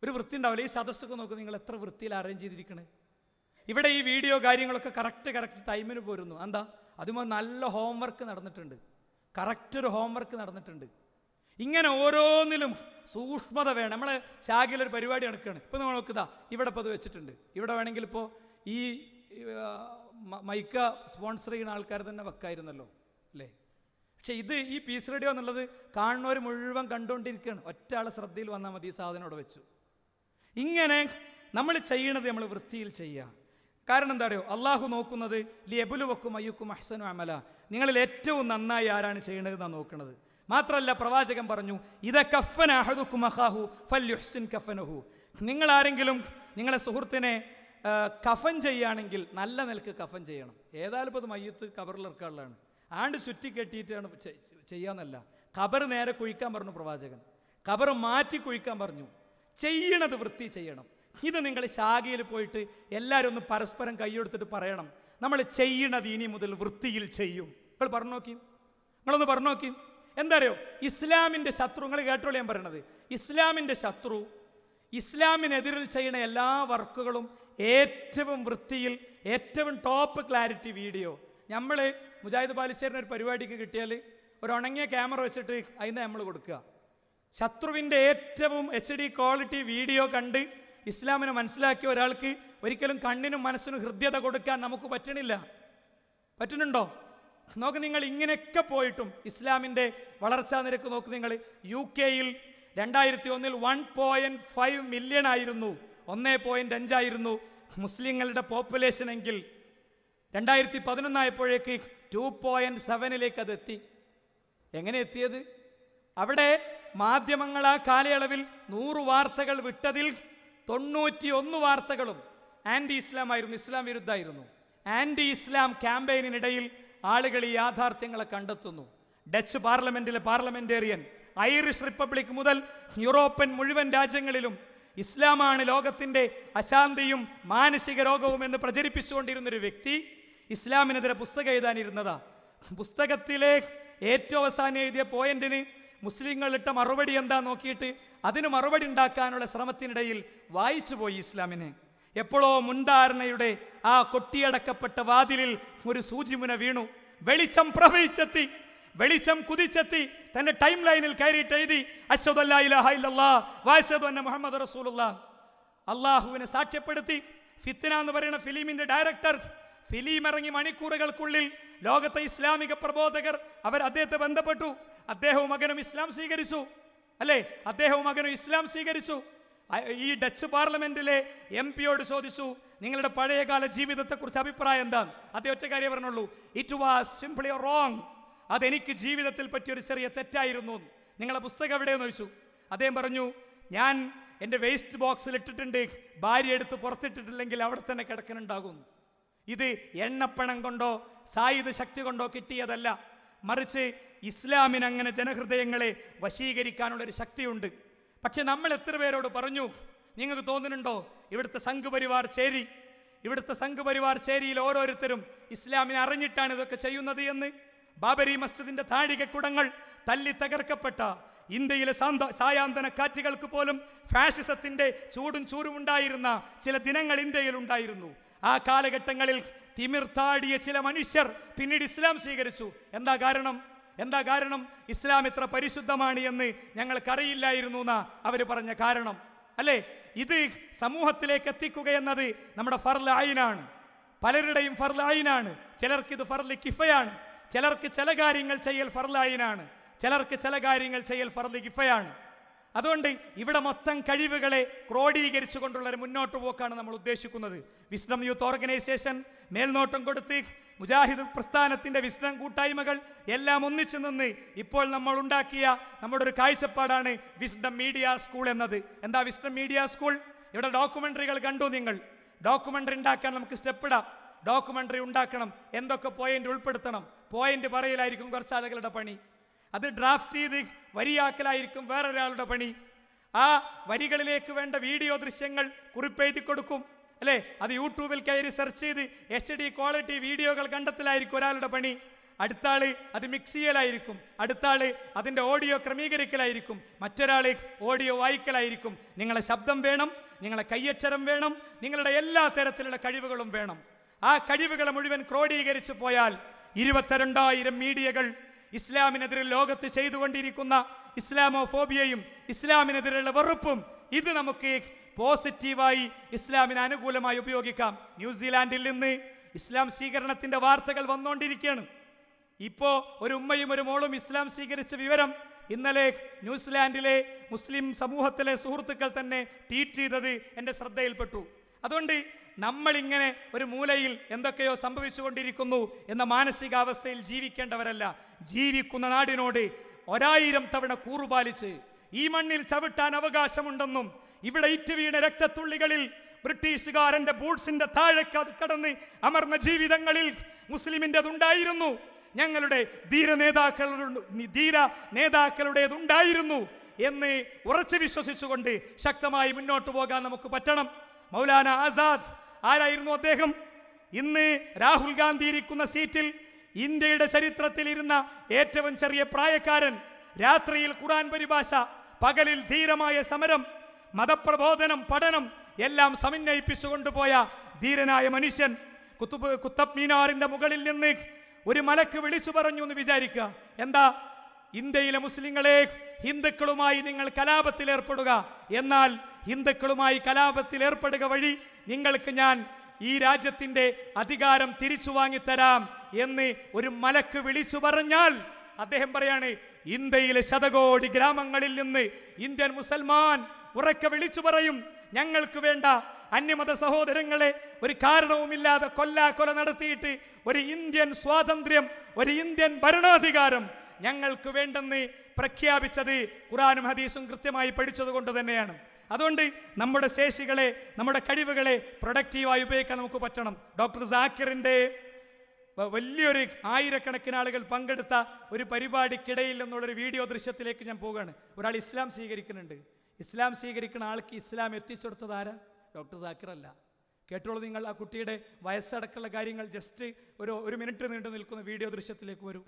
ഒരു വൃത്തി ഉണ്ടാവില്ല. ഈ സദസ്സൊക്കെ നോക്ക്, നിങ്ങൾ എത്ര വൃത്തിയിൽ അറേഞ്ച് ചെയ്തിരിക്കണേ. ഇവിടെ ഈ വീഡിയോ കാര്യങ്ങളൊക്കെ കറക്റ്റ് ടൈമിന് പോരുന്നു. എന്താ? അതുമ്പോൾ നല്ല ഹോംവർക്ക് നടന്നിട്ടുണ്ട്, കറക്റ്റ് ഒരു ഹോംവർക്ക് നടന്നിട്ടുണ്ട്. ഇങ്ങനെ ഓരോന്നിലും സൂക്ഷ്മത വേണം. നമ്മളെ ശാഖയിലൊരു പരിപാടി നടക്കുകയാണ്. ഇപ്പോൾ നമ്മൾ നോക്കുക, ഇവിടെ ഇപ്പോൾ അത് വെച്ചിട്ടുണ്ട്. ഇവിടെ വേണമെങ്കിൽ ഇപ്പോൾ ഈ മൈക്ക സ്പോൺസർ ചെയ്യുന്ന ആൾക്കാർ തന്നെ വെക്കായിരുന്നല്ലോ, അല്ലേ? പക്ഷെ ഈ പീസ് റേഡിയോ എന്നുള്ളത് കാണുന്നവർ മുഴുവൻ കണ്ടുകൊണ്ടിരിക്കുകയാണ്. ഒറ്റ ആളെ ശ്രദ്ധയിൽ വന്നാൽ മതി, ഈ സാധനം അവിടെ വെച്ചു. ഇങ്ങനെ നമ്മൾ ചെയ്യണത് നമ്മൾ വൃത്തിയിൽ ചെയ്യുക. കാരണം എന്താ അറിയോ? അള്ളാഹു നോക്കുന്നത് ലിയബ്ലുവക്കും അയ്യുക്കും അഹ്സനു അമല, നിങ്ങളിൽ ഏറ്റവും നന്നായി ആരാണ് ചെയ്യണത് എന്നാണ് നോക്കുന്നത്. മാത്രമല്ല പ്രവാചകൻ പറഞ്ഞു, ഇദ കഫന അഹദുക്കും അഖാഹു ഫൽയുഹ്സിൻ കഫനഹു. നിങ്ങൾ ആരെങ്കിലും നിങ്ങളെ സുഹൃത്തിനെ കഫൻ ചെയ്യുകയാണെങ്കിൽ നല്ല നിലക്ക് കഫൻ ചെയ്യണം. ഏതായാലും ഇപ്പോൾ അത് മയ്യത്ത് കബറിലിറക്കാനുള്ളതാണ്, ആണ്ട് ചുറ്റി കെട്ടിയിട്ടാണ് ചെയ്യാന്നല്ല. ഖബർ നേരെ കുഴിക്കാൻ പറഞ്ഞു പ്രവാചകൻ, ഖബർ മാറ്റി കുഴിക്കാൻ പറഞ്ഞു. ചെയ്യണത് വൃത്തി ചെയ്യണം. ഇത് നിങ്ങൾ ശാഖയിൽ പോയിട്ട് എല്ലാവരും ഒന്ന് പരസ്പരം കൈയെടുത്തിട്ട് പറയണം, നമ്മൾ ചെയ്യണത് ഇനി മുതൽ വൃത്തിയിൽ ചെയ്യും. നിങ്ങൾ പറഞ്ഞു നോക്കി, നിങ്ങളൊന്ന് പറഞ്ഞു നോക്കി. എന്താ അറിയോ? ഇസ്ലാമിൻ്റെ ശത്രു, നിങ്ങൾ കേട്ടോളൂ ഞാൻ പറയണത്, ഇസ്ലാമിൻ്റെ ശത്രു ഇസ്ലാമിനെതിരിൽ ചെയ്യുന്ന എല്ലാ വർക്കുകളും ഏറ്റവും വൃത്തിയിൽ, ഏറ്റവും ടോപ്പ് ക്ലാരിറ്റി വീഡിയോ. നമ്മൾ മുജാഹിദ് ബാലുശ്ശേരിന് ഒരു പരിപാടിക്ക് കിട്ടിയാൽ ഒരു ഉണങ്ങിയ ക്യാമറ വെച്ചിട്ട് അതിന് നമ്മൾ കൊടുക്കുക. ശത്രുവിൻ്റെ ഏറ്റവും HD ക്വാളിറ്റി വീഡിയോ കണ്ട് ഇസ്ലാമിനെ മനസ്സിലാക്കിയ ഒരാൾക്ക് ഒരിക്കലും കണ്ണിനും മനസ്സിനും ഹൃദ്യത കൊടുക്കാൻ നമുക്ക് പറ്റുന്നുണ്ടോ? നോക്ക്, നിങ്ങൾ ഇങ്ങനെയൊക്കെ പോയിട്ടും ഇസ്ലാമിൻ്റെ വളർച്ചാ നിരക്ക് നോക്ക്. നിങ്ങൾ UK 2001 1.5 മില്യൺ ആയിരുന്നു, 1.5 ആയിരുന്നു മുസ്ലിങ്ങളുടെ പോപ്പുലേഷൻ എങ്കിൽ 2011 ആയപ്പോഴേക്ക് 2.7 അത് എത്തി. എങ്ങനെ എത്തിയത്? അവിടെ മാധ്യമങ്ങൾ ആ കാലയളവിൽ 100 വാർത്തകൾ വിട്ടതിൽ 91 വാർത്തകളും ആൻറ്റി ഇസ്ലാം ആയിരുന്നു, ഇസ്ലാം വിരുദ്ധമായിരുന്നു. ആൻറ്റി ഇസ്ലാം ക്യാമ്പയിനിനിടയിൽ ആളുകൾ ഈ യാഥാർത്ഥ്യങ്ങളെ കണ്ടെത്തുന്നു. ഡച്ച് പാർലമെന്റിലെ പാർലമെന്റേറിയൻ, ഐറിഷ് റിപ്പബ്ലിക് മുതൽ യൂറോപ്യൻ മുഴുവൻ രാജ്യങ്ങളിലും ഇസ്ലാമാണ് ലോകത്തിൻ്റെ അശാന്തിയും മാനസിക രോഗവും എന്ന് പ്രചരിപ്പിച്ചുകൊണ്ടിരുന്നൊരു വ്യക്തി ഇസ്ലാമിനെതിരെ പുസ്തകം എഴുതാനിരുന്നതാ. പുസ്തകത്തിലെ ഏറ്റവും അവസാനം എഴുതിയ പോയിന്റിന് മുസ്ലിങ്ങളിട്ട മറുപടി എന്താ നോക്കിയിട്ട് അതിന് മറുപടി ഉണ്ടാക്കാനുള്ള ശ്രമത്തിനിടയിൽ വായിച്ചു പോയി ഇസ്ലാമിനെ. എപ്പോഴോ മുൻധാരണയുടെ ആ കൊട്ടിയടക്കപ്പെട്ട വാതിലിൽ ഒരു സൂചിമുന വീണു. വെളിച്ചം പ്രവഹിച്ചെത്തി, വെളിച്ചം കുതിച്ചെത്തി. തന്റെ ടൈം ലൈനിൽ കയറിയിട്ട് എഴുതി, അശ്ഹദു അല്ലാ ഇലാഹ ഇല്ലല്ലാഹ് വ അശ്ഹദു അന്ന മുഹമ്മദ് റസൂലുള്ളാഹ്. അള്ളാഹുവിനെ സാക്ഷ്യപ്പെടുത്തി. ഫിത്ന എന്ന് പറയുന്ന ഫിലിമിന്റെ ഡയറക്ടർ, ഫിലിം ഇറങ്ങി മണിക്കൂറുകൾക്കുള്ളിൽ ലോകത്തെ ഇസ്ലാമിക പ്രബോധകർ അദ്ദേഹത്തെ ബന്ധപ്പെട്ടു. അദ്ദേഹവും മകനും ഇസ്ലാം സ്വീകരിച്ചു, അല്ലേ? അദ്ദേഹവും മകനും ഇസ്ലാം സ്വീകരിച്ചു. ഈ ഡച്ച് പാർലമെന്റിലെ MP-യോട് ചോദിച്ചു, നിങ്ങളുടെ പഴയകാല ജീവിതത്തെക്കുറിച്ച് അഭിപ്രായം എന്താണ്? അദ്ദേഹം ഒറ്റ കാര്യം പറഞ്ഞുള്ളൂ, ഇറ്റ് വാസ് സിംപ്ലി റോങ്. അതെനിക്ക് ജീവിതത്തിൽ പറ്റിയൊരു ചെറിയ തെറ്റായിരുന്നു. നിങ്ങളെ പുസ്തകം എവിടെയെന്ന് ചോദിച്ചു. അദ്ദേഹം പറഞ്ഞു, ഞാൻ എൻ്റെ വേസ്റ്റ് ബോക്സിൽ ഇട്ടിട്ടുണ്ട്, ഭാര്യ എടുത്ത് പുറത്തിട്ടിട്ടില്ലെങ്കിൽ അവിടെ തന്നെ കിടക്കനുണ്ടാകും. ഇത് എണ്ണപ്പണം കൊണ്ടോ സായുധ ശക്തി കൊണ്ടോ കിട്ടിയതല്ല, മറിച്ച് ഇസ്ലാമിന് അങ്ങനെ ജനഹൃദയങ്ങളെ വശീകരിക്കാനുള്ളൊരു ശക്തിയുണ്ട്. പക്ഷെ നമ്മൾ എത്ര പേരോട് പറഞ്ഞു? നിങ്ങൾക്ക് തോന്നുന്നുണ്ടോ ഇവിടുത്തെ സംഘ് പരിവാർ ചേരിയിൽ ഓരോരുത്തരും ഇസ്ലാമിനെ അറിഞ്ഞിട്ടാണ് ഇതൊക്കെ ചെയ്യുന്നത് എന്ന്? ബാബരി മസ്ജിദിന്റെ താഴികക്കുടങ്ങൾ തല്ലി തകർക്കപ്പെട്ട ഇന്ത്യയിലെ സായാന്തന കാറ്റുകൾക്ക് പോലും ഫാഷിസത്തിന്റെ ചൂടും ചൂരുമുണ്ടായിരുന്ന ചില ദിനങ്ങൾ ഇന്ത്യയിൽ ഉണ്ടായിരുന്നു. ആ കാലഘട്ടങ്ങളിൽ തിമിർത്താടിയ ചില മനുഷ്യർ പിന്നീട് ഇസ്ലാം സ്വീകരിച്ചു. എന്താ കാരണം? ഇസ്ലാം ഇത്ര പരിശുദ്ധമാണ് എന്ന് ഞങ്ങൾക്കറിയില്ലായിരുന്നു എന്നാ അവർ പറഞ്ഞ കാരണം. അല്ലേ? ഇത് സമൂഹത്തിലേക്ക് എത്തിക്കുക എന്നത് നമ്മുടെ ഫർള് ഐനാണ്, പലരുടെയും ഫർള് ഐനാണ്. ചിലർക്ക് ഇത് ഫർള് കിഫയാണ്, ചിലർക്ക് ചില കാര്യങ്ങൾ ചെയ്യൽ ഫർള് ഐനാണ്, ചിലർക്ക് ചില കാര്യങ്ങൾ ചെയ്യൽ ഫർള് കിഫയാണ്. അതുകൊണ്ട് ഇവിടെ മൊത്തം കഴിവുകളെ ക്രോഡീകരിച്ചു കൊണ്ടുള്ള ഒരു മുന്നോട്ട് പോക്കാണ് നമ്മൾ ഉദ്ദേശിക്കുന്നത്. വിസ്ഡം യൂത്ത് ഓർഗനൈസേഷൻ മേൽനോട്ടം കൊടുത്ത് മുജാഹിദ് പ്രസ്ഥാനത്തിന്റെ വിസ്ഡം കൂട്ടായ്മകൾ എല്ലാം ഒന്നിച്ചു നിന്ന് ഇപ്പോൾ നമ്മൾ ഉണ്ടാക്കിയ നമ്മുടെ ഒരു കാഴ്ചപ്പാടാണ് വിസ്ഡം മീഡിയ സ്കൂൾ എന്നത്. എന്താ വിസ്ഡം മീഡിയ സ്കൂൾ? ഇവിടെ ഡോക്യുമെന്ററികൾ കണ്ടു നിങ്ങൾ. ഡോക്യുമെന്ററി ഉണ്ടാക്കാൻ നമുക്ക് സ്റ്റെപ്പ് ഇടാം. ഡോക്യുമെന്ററി ഉണ്ടാക്കണം, എന്തൊക്കെ പോയിന്റ് ഉൾപ്പെടുത്തണം, പോയിന്റ് പറയലായിരിക്കും കുറച്ച് ആളുകളുടെ പണി. അത് ഡ്രാഫ്റ്റ് ചെയ്ത് വരിയാക്കലായിരിക്കും വേറൊരാളുടെ പണി. ആ വരികളിലേക്ക് വേണ്ട വീഡിയോ ദൃശ്യങ്ങൾ കുറിപ്പെഴുതി കൊടുക്കും, അല്ലേ? അത് യൂട്യൂബിൽ കയറി സെർച്ച് ചെയ്ത് HD ക്വാളിറ്റി വീഡിയോകൾ കണ്ടെത്തലായിരിക്കും ഒരാളുടെ പണി. അടുത്താള് അത് മിക്സ് ചെയ്യലായിരിക്കും, അടുത്താള് അതിൻ്റെ ഓഡിയോ ക്രമീകരിക്കലായിരിക്കും, മറ്റൊരാള് ഓഡിയോ വായിക്കലായിരിക്കും. നിങ്ങളെ ശബ്ദം വേണം, നിങ്ങളെ കയ്യക്ഷരം വേണം, നിങ്ങളുടെ എല്ലാ തരത്തിലുള്ള കഴിവുകളും വേണം. ആ കഴിവുകളെ മുഴുവൻ ക്രോഡീകരിച്ചു പോയാൽ 22,000 മീഡിയകൾ ഇസ്ലാമിനെതിരെ ലോകത്ത് ചെയ്തുകൊണ്ടിരിക്കുന്ന ഇസ്ലാമോഫോബിയയും ഇസ്ലാമിനെതിരെയുള്ള വെറുപ്പും ഇത് നമുക്ക് പോസിറ്റീവായി ഇസ്ലാമിന് അനുകൂലമായി ഉപയോഗിക്കാം. ന്യൂസിലാൻഡിൽ നിന്ന് ഇസ്ലാം സ്വീകരണത്തിന്റെ വാർത്തകൾ വന്നുകൊണ്ടിരിക്കുകയാണ്. ഇപ്പോ ഒരു ഉമ്മയും ഒരു മോളും ഇസ്ലാം സ്വീകരിച്ച വിവരം ഇന്നലെ ന്യൂസിലാൻഡിലെ മുസ്ലിം സമൂഹത്തിലെ സുഹൃത്തുക്കൾ തന്നെ ട്വീറ്റ് ചെയ്തത് എൻ്റെ ശ്രദ്ധയിൽപ്പെട്ടു. അതുകൊണ്ട് നമ്മളിങ്ങനെ ഒരു മൂലയിൽ എന്തൊക്കെയോ സംഭവിച്ചുകൊണ്ടിരിക്കുന്നു എന്ന മാനസികാവസ്ഥയിൽ ജീവിക്കേണ്ടവരല്ല. ജീവിക്കുന്ന നാടിനോട് 1000 തവണ കൂറുപാലിച്ച് ഈ മണ്ണിൽ ചവിട്ടാൻ അവകാശമുണ്ടെന്നും ഇവിടെ ഇറ്റുവീണ രക്തത്തുള്ളികളിൽ ബ്രിട്ടീഷുകാരന്റെ ബൂട്ട്സിന്റെ താഴെ കടന്ന് അമർന്ന ജീവിതങ്ങളിൽ മുസ്ലിമിൻ്റെതുണ്ടായിരുന്നു, ഞങ്ങളുടെ ധീര നേതാക്കളുടേതുണ്ടായിരുന്നു എന്ന് ഉറച്ചു വിശ്വസിച്ചുകൊണ്ട് ശക്തമായി മുന്നോട്ട് പോകാൻ നമുക്ക് പറ്റണം. മൗലാന ആസാദ് ആരായിരുന്നു അദ്ദേഹം? ഇന്ന് രാഹുൽ ഗാന്ധി ഇരിക്കുന്ന സീറ്റിൽ ഇന്ത്യയുടെ ചരിത്രത്തിൽ ഇരുന്ന ഏറ്റവും ചെറിയ പ്രായക്കാരൻ. രാത്രിയിൽ ഖുർആൻ പരിഭാഷ, പകലിൽ ധീരമായ സമരം, മതപ്രബോധനം, പഠനം എല്ലാം സമന്വയിപ്പിച്ചുകൊണ്ടുപോയ ധീരനായ മനുഷ്യൻ. കുത്തബ് മീനാറിന്റെ മുകളിൽ നിന്ന് ഒരു മലക്ക് വിളിച്ചു പറഞ്ഞു എന്ന് വിചാരിക്കുക. എന്താ? ഇന്ത്യയിലെ മുസ്ലിങ്ങളെ, ഹിന്ദുക്കളുമായി നിങ്ങൾ കലാപത്തിൽ ഏർപ്പെടുക, എന്നാൽ ഹിന്ദുക്കളുമായി കലാപത്തിൽ ഏർപ്പെടുക വഴി നിങ്ങൾക്ക് ഞാൻ ഈ രാജ്യത്തിന്റെ അധികാരം തിരിച്ചു വാങ്ങിത്തരാം എന്ന് ഒരു മലക്ക് വിളിച്ചു പറഞ്ഞാൽ അദ്ദേഹം പറയാണ്, ഇന്ത്യയിലെ ശതകോടി ഗ്രാമങ്ങളിൽ നിന്ന് ഇന്ത്യൻ മുസൽമാൻ ഉറക്കെ വിളിച്ചു പറയും, ഞങ്ങൾക്ക് വേണ്ട അന്യമത സഹോദരങ്ങളെ ഒരു കാരണവുമില്ലാതെ കൊല നടത്തിയിട്ട് ഒരു ഇന്ത്യൻ സ്വാതന്ത്ര്യം, ഒരു ഇന്ത്യൻ ഭരണാധികാരം ഞങ്ങൾക്ക് വേണ്ടെന്ന് പ്രഖ്യാപിച്ചത് ഖുർആനും ഹദീസും കൃത്യമായി പഠിച്ചത് കൊണ്ട് തന്നെയാണ്. അതുകൊണ്ട് നമ്മുടെ ശേഷികളെ, നമ്മുടെ കഴിവുകളെ പ്രൊഡക്റ്റീവായി ഉപയോഗിക്കാൻ നമുക്ക് പറ്റണം. ഡോക്ടർ സാക്കിറിന്റെ വലിയൊരു 1000കണക്കിന് ആളുകൾ പങ്കെടുത്ത ഒരു പരിപാടിക്കിടയിൽ നിന്നുള്ളൊരു വീഡിയോ ദൃശ്യത്തിലേക്ക് ഞാൻ പോവുകയാണ്. ഒരാൾ ഇസ്ലാം സ്വീകരിക്കുന്നുണ്ട്. ഇസ്ലാം സ്വീകരിക്കുന്ന ആൾക്ക് ഇസ്ലാം എത്തിച്ചെടുത്തത് ആരാ? ഡോക്ടർ സാക്കിർ അല്ല. കേട്ടോളൂ നിങ്ങൾ. ആ കുട്ടിയുടെ വയസ്സടക്കമുള്ള കാര്യങ്ങൾ ജസ്റ്റ് ഒരു മിനിറ്റ് നീണ്ടു നിൽക്കുന്ന വീഡിയോ ദൃശ്യത്തിലേക്ക് വരൂ.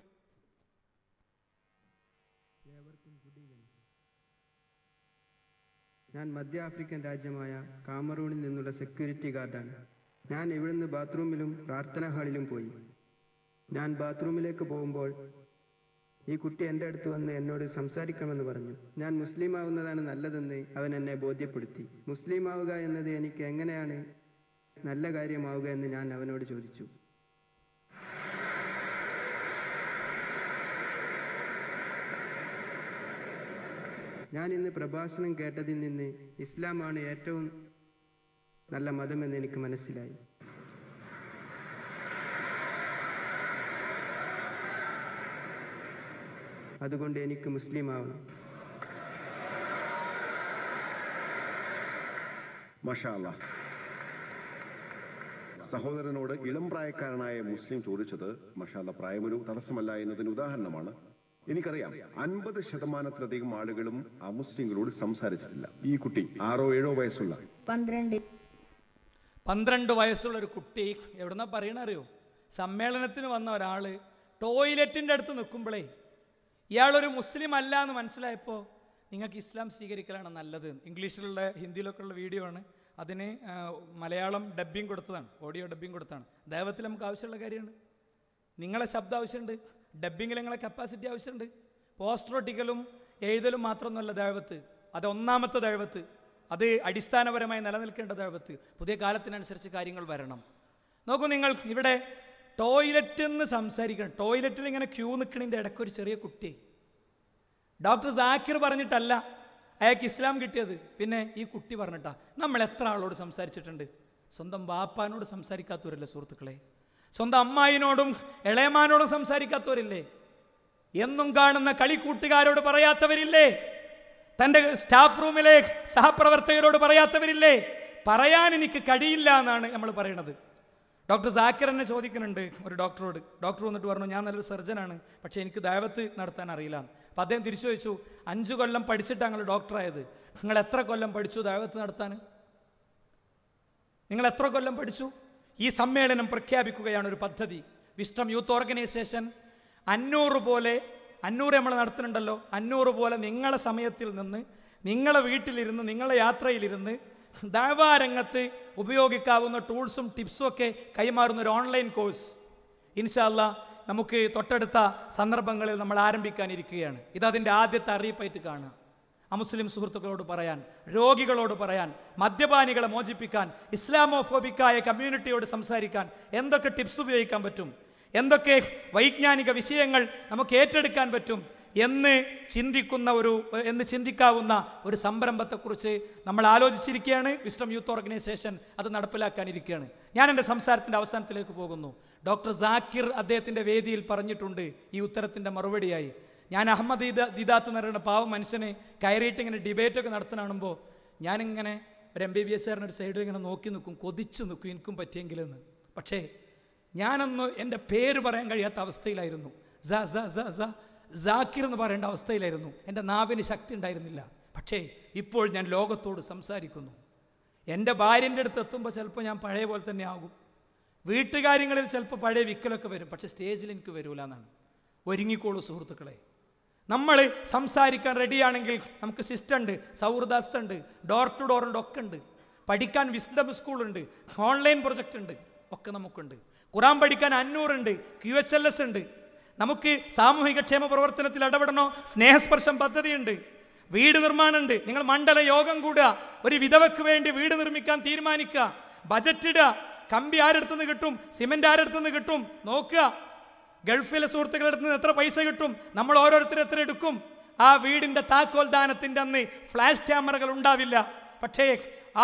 ഞാൻ മധ്യ ആഫ്രിക്കൻ രാജ്യമായ കാമറൂണിൽ നിന്നുള്ള സെക്യൂരിറ്റി ഗാർഡാണ്. ഞാൻ ഇവിടുന്ന് ബാത്റൂമിലും പ്രാർത്ഥനാ ഹാളിലും പോയി. ഞാൻ ബാത്റൂമിലേക്ക് പോകുമ്പോൾ ഈ കുട്ടി എൻ്റെ അടുത്ത് വന്ന് എന്നോട് സംസാരിക്കണമെന്ന് പറഞ്ഞു. ഞാൻ മുസ്ലിം ആവുന്നതാണ് നല്ലതെന്ന് അവൻ എന്നെ ബോധ്യപ്പെടുത്തി. മുസ്ലിം ആവുക എന്നത് എനിക്ക് എങ്ങനെയാണ് നല്ല കാര്യമാവുക എന്ന് ഞാൻ അവനോട് ചോദിച്ചു. ഞാൻ ഇന്ന് പ്രഭാഷണം കേട്ടതിൽ നിന്ന് ഇസ്ലാമാണ് ഏറ്റവും നല്ല മതമെന്ന് എനിക്ക് മനസ്സിലായി. അതുകൊണ്ട് എനിക്ക് മുസ്ലിം ആവണം. മാഷാ അല്ലാഹ്. സഹോദരനോട് ഇളം പ്രായക്കാരനായ മുസ്ലിം ചോദിച്ചത് മാഷാ അല്ലാഹ് പ്രായമൊരു തടസ്സമല്ല എന്നതിന് ഉദാഹരണമാണ്. എനിക്കറിയാം 50% ആളുകളും അമുസ്ലിങ്ങളോട് സംസാരിച്ചിട്ടില്ല. ഈ കുട്ടി 6 or 7 വയസ്സുള്ള 12 വയസ്സുള്ള ഒരു കുട്ടി എവിടെന്നാ പറയണറിയോ? സമ്മേളനത്തിന് വന്ന ഒരാള് ടോയ്ലറ്റിൻ്റെ അടുത്ത് നിൽക്കുമ്പോഴേ ഇയാളൊരു മുസ്ലിം അല്ല എന്ന് മനസ്സിലായപ്പോൾ നിങ്ങൾക്ക് ഇസ്ലാം സ്വീകരിക്കലാണ് നല്ലത്. ഇംഗ്ലീഷിലുള്ള ഹിന്ദിയിലൊക്കെ ഉള്ള വീഡിയോ ആണ്. അതിന് മലയാളം ഡബ്ബിങ് കൊടുത്തതാണ്, ഓഡിയോ ഡബ്ബിങ് കൊടുത്തതാണ്. ദൈവത്തിൽ നമുക്ക് ആവശ്യമുള്ള കാര്യമാണ്. നിങ്ങളെ ശബ്ദം ആവശ്യമുണ്ട്, ഡബ്ബിങ്ങിൽ നിങ്ങളെ കപ്പാസിറ്റി ആവശ്യമുണ്ട്. പോസ്റ്റർ ഒട്ടിക്കലും എഴുതലും മാത്രമൊന്നുമല്ല ദൈവത്ത്, അത് ഒന്നാമത്തെ ദൈവത്ത്. അത് അടിസ്ഥാനപരമായി നിലനിൽക്കേണ്ട ദഅവത്ത്. പുതിയ കാലത്തിനനുസരിച്ച് കാര്യങ്ങൾ വരണം. നോക്കൂ നിങ്ങൾ, ഇവിടെ ടോയ്ലറ്റിൽ നിന്ന് സംസാരിക്കണം. ടോയ്ലറ്റിൽ ഇങ്ങനെ ക്യൂ നിൽക്കണതിൻ്റെ ഇടയ്ക്കൊരു ചെറിയ കുട്ടി, ഡോക്ടർ സാക്കിർ പറഞ്ഞിട്ടല്ല അയാൾക്ക് ഇസ്ലാം കിട്ടിയത്, പിന്നെ ഈ കുട്ടി പറഞ്ഞിട്ടാ. നമ്മൾ എത്ര ആളോട് സംസാരിച്ചിട്ടുണ്ട്? സ്വന്തം ബാപ്പാനോട് സംസാരിക്കാത്തവരല്ലേ സുഹൃത്തുക്കളെ? സ്വന്തം അമ്മായിനോടും ഇളയമാനോടും സംസാരിക്കാത്തവരില്ലേ? എന്നും കാണുന്ന കളിക്കൂട്ടുകാരോട് പറയാത്തവരില്ലേ? തൻ്റെ സ്റ്റാഫ് റൂമിലെ സഹപ്രവർത്തകരോട് പറയാത്തവരില്ലേ? പറയാൻ എനിക്ക് കഴിയില്ല എന്നാണ് നമ്മൾ പറയണത്. ഡോക്ടർ സാക്കിർ എന്നെ ചോദിക്കുന്നുണ്ട് ഒരു ഡോക്ടറോട്. ഡോക്ടർ വന്നിട്ട് പറഞ്ഞു, ഞാൻ നല്ലൊരു സർജനാണ്, പക്ഷേ എനിക്ക് ദഅവത്ത് നടത്താൻ അറിയില്ല. അപ്പം അദ്ദേഹം തിരിച്ചു ചോദിച്ചു, 5 കൊല്ലം പഠിച്ചിട്ടാണ് നിങ്ങൾ ഡോക്ടറായത്, നിങ്ങൾ എത്ര കൊല്ലം പഠിച്ചു ദഅവത്ത് നടത്താൻ? നിങ്ങൾ എത്ര കൊല്ലം പഠിച്ചു? ഈ സമ്മേളനം പ്രഖ്യാപിക്കുകയാണ് ഒരു പദ്ധതി. വിസ്ഡം യൂത്ത് ഓർഗനൈസേഷൻ 500 നമ്മൾ നടത്തുന്നുണ്ടല്ലോ, 500 പോലെ നിങ്ങളെ സമയത്തിൽ നിന്ന്, നിങ്ങളെ വീട്ടിലിരുന്ന്, നിങ്ങളെ യാത്രയിലിരുന്ന് ദഅവാ രംഗത്ത് ഉപയോഗിക്കാവുന്ന ടൂൾസും ടിപ്സും ഒക്കെ കൈമാറുന്ന ഒരു ഓൺലൈൻ കോഴ്സ് ഇൻഷാ അല്ലാഹ് നമുക്ക് തൊട്ടടുത്ത സന്ദർഭങ്ങളിൽ നമ്മൾ ആരംഭിക്കാനിരിക്കുകയാണ്. ഇതതിൻ്റെ ആദ്യത്തെ അറിയിപ്പായിട്ട് കാണുക. അമുസ്ലിം സുഹൃത്തുക്കളോട് പറയാൻ, രോഗികളോട് പറയാൻ, മദ്യപാനികളെ മോചിപ്പിക്കാൻ, ഇസ്ലാമോഫോബിക്കായ കമ്മ്യൂണിറ്റിയോട് സംസാരിക്കാൻ എന്തൊക്കെ ടിപ്സ് ഉപയോഗിക്കാൻ പറ്റും, എന്തൊക്കെ വൈജ്ഞാനിക വിഷയങ്ങൾ നമുക്ക് ഏറ്റെടുക്കാൻ പറ്റും എന്ന് ചിന്തിക്കാവുന്ന ഒരു സംരംഭത്തെക്കുറിച്ച് നമ്മൾ ആലോചിച്ചിരിക്കുകയാണ്. വിസ്ഡം യൂത്ത് ഓർഗനൈസേഷൻ അത് നടപ്പിലാക്കാനിരിക്കുകയാണ്. ഞാൻ എൻ്റെ സംസാരത്തിൻ്റെ അവസാനത്തിലേക്ക് പോകുന്നു. ഡോക്ടർ സാക്കിർ അദ്ദേഹത്തിൻ്റെ വേദിയിൽ പറഞ്ഞിട്ടുണ്ട് ഈ ഉത്തരത്തിൻ്റെ മറുപടിയായി. ഞാൻ അഹമ്മദ് ദിദാത്ത് എന്ന് പറയുന്ന പാവം മനുഷ്യനെ കയറിയിട്ട് ഇങ്ങനെ ഡിബേറ്റൊക്കെ നടത്തണാണുമ്പോൾ ഞാനിങ്ങനെ ഒരു MBBS ഒരു സൈഡിൽ ഇങ്ങനെ നോക്കി നിൽക്കും, കൊതിച്ചു നിൽക്കും, എനിക്കും പറ്റിയെങ്കിലെന്ന്. പക്ഷേ ഞാനൊന്ന് എൻ്റെ പേര് പറയാൻ കഴിയാത്ത അവസ്ഥയിലായിരുന്നു. സാക്കിർ എന്ന് പറയേണ്ട അവസ്ഥയിലായിരുന്നു. എൻ്റെ നാവിന് ശക്തി ഉണ്ടായിരുന്നില്ല. പക്ഷേ ഇപ്പോൾ ഞാൻ ലോകത്തോട് സംസാരിക്കുന്നു. എൻ്റെ ഭാര്യൻ്റെ അടുത്ത് എത്തുമ്പോൾ ചിലപ്പോൾ ഞാൻ പഴയ പോലെ തന്നെ ആകും. വീട്ടുകാര്യങ്ങളിൽ ചിലപ്പോൾ പഴയ വിക്കലൊക്കെ വരും, പക്ഷേ സ്റ്റേജിൽ എനിക്ക് വരൂല എന്നാണ്. ഒരുങ്ങിക്കോളൂ സുഹൃത്തുക്കളെ. നമ്മൾ സംസാരിക്കാൻ റെഡിയാണെങ്കിൽ നമുക്ക് സിസ്റ്റം ഉണ്ട്, സൗഹൃദാസ്തുണ്ട്, ഡോർ ടു ഡോർ ഉണ്ട്, ഒക്കെ ഉണ്ട്. പഠിക്കാൻ വിസ്ഡം സ്കൂളുണ്ട്, ഓൺലൈൻ പ്രൊജക്റ്റ് ഉണ്ട്, ഒക്കെ നമുക്കുണ്ട്. ഖുറാൻ പഠിക്കാൻ 500 ഉണ്ട്, QHLS ഉണ്ട്. നമുക്ക് സാമൂഹിക ക്ഷേമ പ്രവർത്തനത്തിൽ ഇടപെടണോ, സ്നേഹസ്പർശം പദ്ധതിയുണ്ട്, വീട് നിർമ്മാണമുണ്ട്. നിങ്ങൾ മണ്ഡല യോഗം കൂടുക, ഒരു വിധവയ്ക്ക് വേണ്ടി വീട് നിർമ്മിക്കാൻ തീരുമാനിക്കുക, ബജറ്റ് ഇടുക. കമ്പി ആരെടുത്തുനിന്ന് കിട്ടും, സിമെന്റ് ആരെടുത്തുനിന്ന് കിട്ടും നോക്കുക. ഗൾഫിലെ സുഹൃത്തുക്കളുടെ അടുത്ത് നിന്ന് എത്ര പൈസ കിട്ടും, നമ്മൾ ഓരോരുത്തരും എത്ര എടുക്കും. ആ വീടിന്റെ താക്കോൽ ദാനത്തിന്റെ അന്ന് ഫ്ലാഷ് ക്യാമറകൾ ഉണ്ടാവില്ല, പക്ഷേ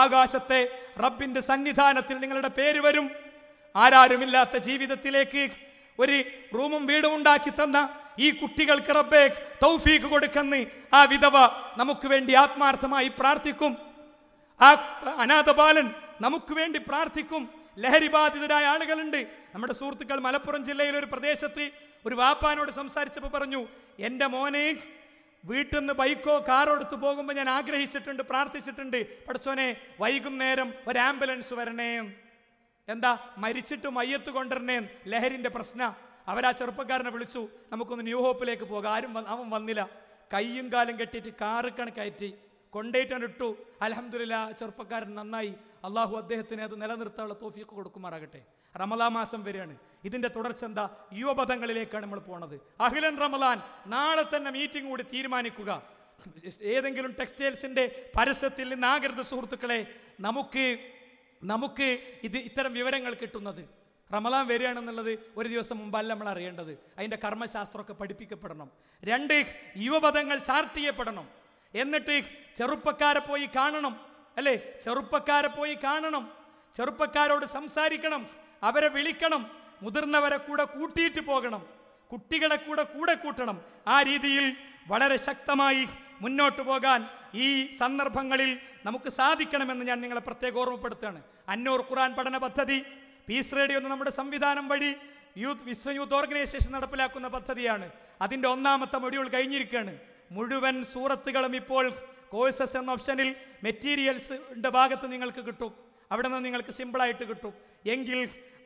ആകാശത്തെ റബ്ബിന്റെ സന്നിധാനത്തിൽ നിങ്ങളുടെ പേര് വരും. ആരാരുമില്ലാത്ത ജീവിതത്തിലേക്ക് ഒരു റൂമും വീടും ഉണ്ടാക്കി തന്ന ഈ കുട്ടികൾക്ക് റബ്ബേ തൗഫീഖ് കൊടുക്കുന്ന ആ വിധവ നമുക്ക് വേണ്ടി ആത്മാർത്ഥമായി പ്രാർത്ഥിക്കും. ആ അനാഥ ബാലൻ നമുക്ക് വേണ്ടി പ്രാർത്ഥിക്കും. ലഹരി ബാധിതരായ ആളുകളുണ്ട്. നമ്മുടെ സുഹൃത്തുക്കൾ മലപ്പുറം ജില്ലയിലെ ഒരു പ്രദേശത്ത് ഒരു വാപ്പാനോട് സംസാരിച്ചപ്പോൾ പറഞ്ഞു, എൻ്റെ മോനെ വീട്ടിൽ നിന്ന് ബൈക്കോ കാറോ എടുത്ത് പോകുമ്പോൾ ഞാൻ ആഗ്രഹിച്ചിട്ടുണ്ട്, പ്രാർത്ഥിച്ചിട്ടുണ്ട്, പഠിച്ചോനെ വൈകുന്നേരം ഒരു ആംബുലൻസ് വരണേ. എന്താ, മരിച്ചിട്ട് മയ്യത്ത് കൊണ്ടുവരണേ, ലഹരിൻ്റെ പ്രശ്നം. അവരാ ചെറുപ്പക്കാരനെ വിളിച്ചു, നമുക്കൊന്ന് ന്യൂ ഹോപ്പിലേക്ക് പോകാം. അവൻ വന്നില്ല. കയ്യും കാലും കെട്ടിയിട്ട് കാറ് കണക്കയറ്റി കൊണ്ടേറ്റിട്ടു. അൽഹംദുലില്ലാ, ചെറുപ്പക്കാരൻ നന്നായി. അള്ളാഹു അദ്ദേഹത്തിന് അത് നിലനിർത്താനുള്ള തൗഫീഖ് കൊടുക്കുമാറാകട്ടെ. റമളാൻ മാസം വരികയാണ്. ഇതിന്റെ തുടർച്ച എന്താ? യുവപഥങ്ങളിലേക്കാണ് നമ്മൾ പോണത്. അഹ്ലൻ റമളാൻ, നാളെ തന്നെ മീറ്റിംഗ് കൂടി തീരുമാനിക്കുക. ഏതെങ്കിലും ടെക്സ്റ്റൈൽസിന്റെ പരസ്യത്തിൽ നിന്നാകരുത് സുഹൃത്തുക്കളെ നമുക്ക് ഇത്തരം വിവരങ്ങൾ കിട്ടുന്നത്. റമളാൻ വരികയാണെന്നുള്ളത് ഒരു ദിവസം മുമ്പല്ല നമ്മൾ അറിയേണ്ടത്. അതിൻ്റെ കർമ്മശാസ്ത്രമൊക്കെ പഠിപ്പിക്കപ്പെടണം. 2, യുവപഥങ്ങൾ ചാർട്ട് ചെയ്യപ്പെടണം. എന്നിട്ട് ചെറുപ്പക്കാരെ പോയി കാണണം, അല്ലേ? ചെറുപ്പക്കാരെ പോയി കാണണം, ചെറുപ്പക്കാരോട് സംസാരിക്കണം, അവരെ വിളിക്കണം, മുതിർന്നവരെ കൂടെ കൂട്ടിയിട്ട് പോകണം, കുട്ടികളെ കൂടെ കൂട്ടണം. ആ രീതിയിൽ വളരെ ശക്തമായി മുന്നോട്ട് പോകാൻ ഈ സന്ദർഭങ്ങളിൽ നമുക്ക് സാധിക്കണമെന്ന് ഞാൻ നിങ്ങളെ പ്രത്യേകം ഓർമ്മപ്പെടുത്തുകയാണ്. 500 ഖുർആൻ പഠന പദ്ധതി പീസ് റേഡിയോ എന്ന നമ്മുടെ സംവിധാനം വഴി വിസ്ഡം യൂത്ത് ഓർഗനൈസേഷൻ നടപ്പിലാക്കുന്ന പദ്ധതിയാണ്. അതിൻ്റെ 1ാമത്തെ മൊഡ്യൂൾ കഴിഞ്ഞിരിക്കുകയാണ്. മുഴുവൻ സൂറത്തുകളും ഇപ്പോൾ കോഴ്സസ് എന്ന ഓപ്ഷനിൽ മെറ്റീരിയൽസിൻ്റെ ഭാഗത്ത് നിങ്ങൾക്ക് കിട്ടും. അവിടെ നിന്ന് നിങ്ങൾക്ക് സിമ്പിളായിട്ട് കിട്ടും. എങ്കിൽ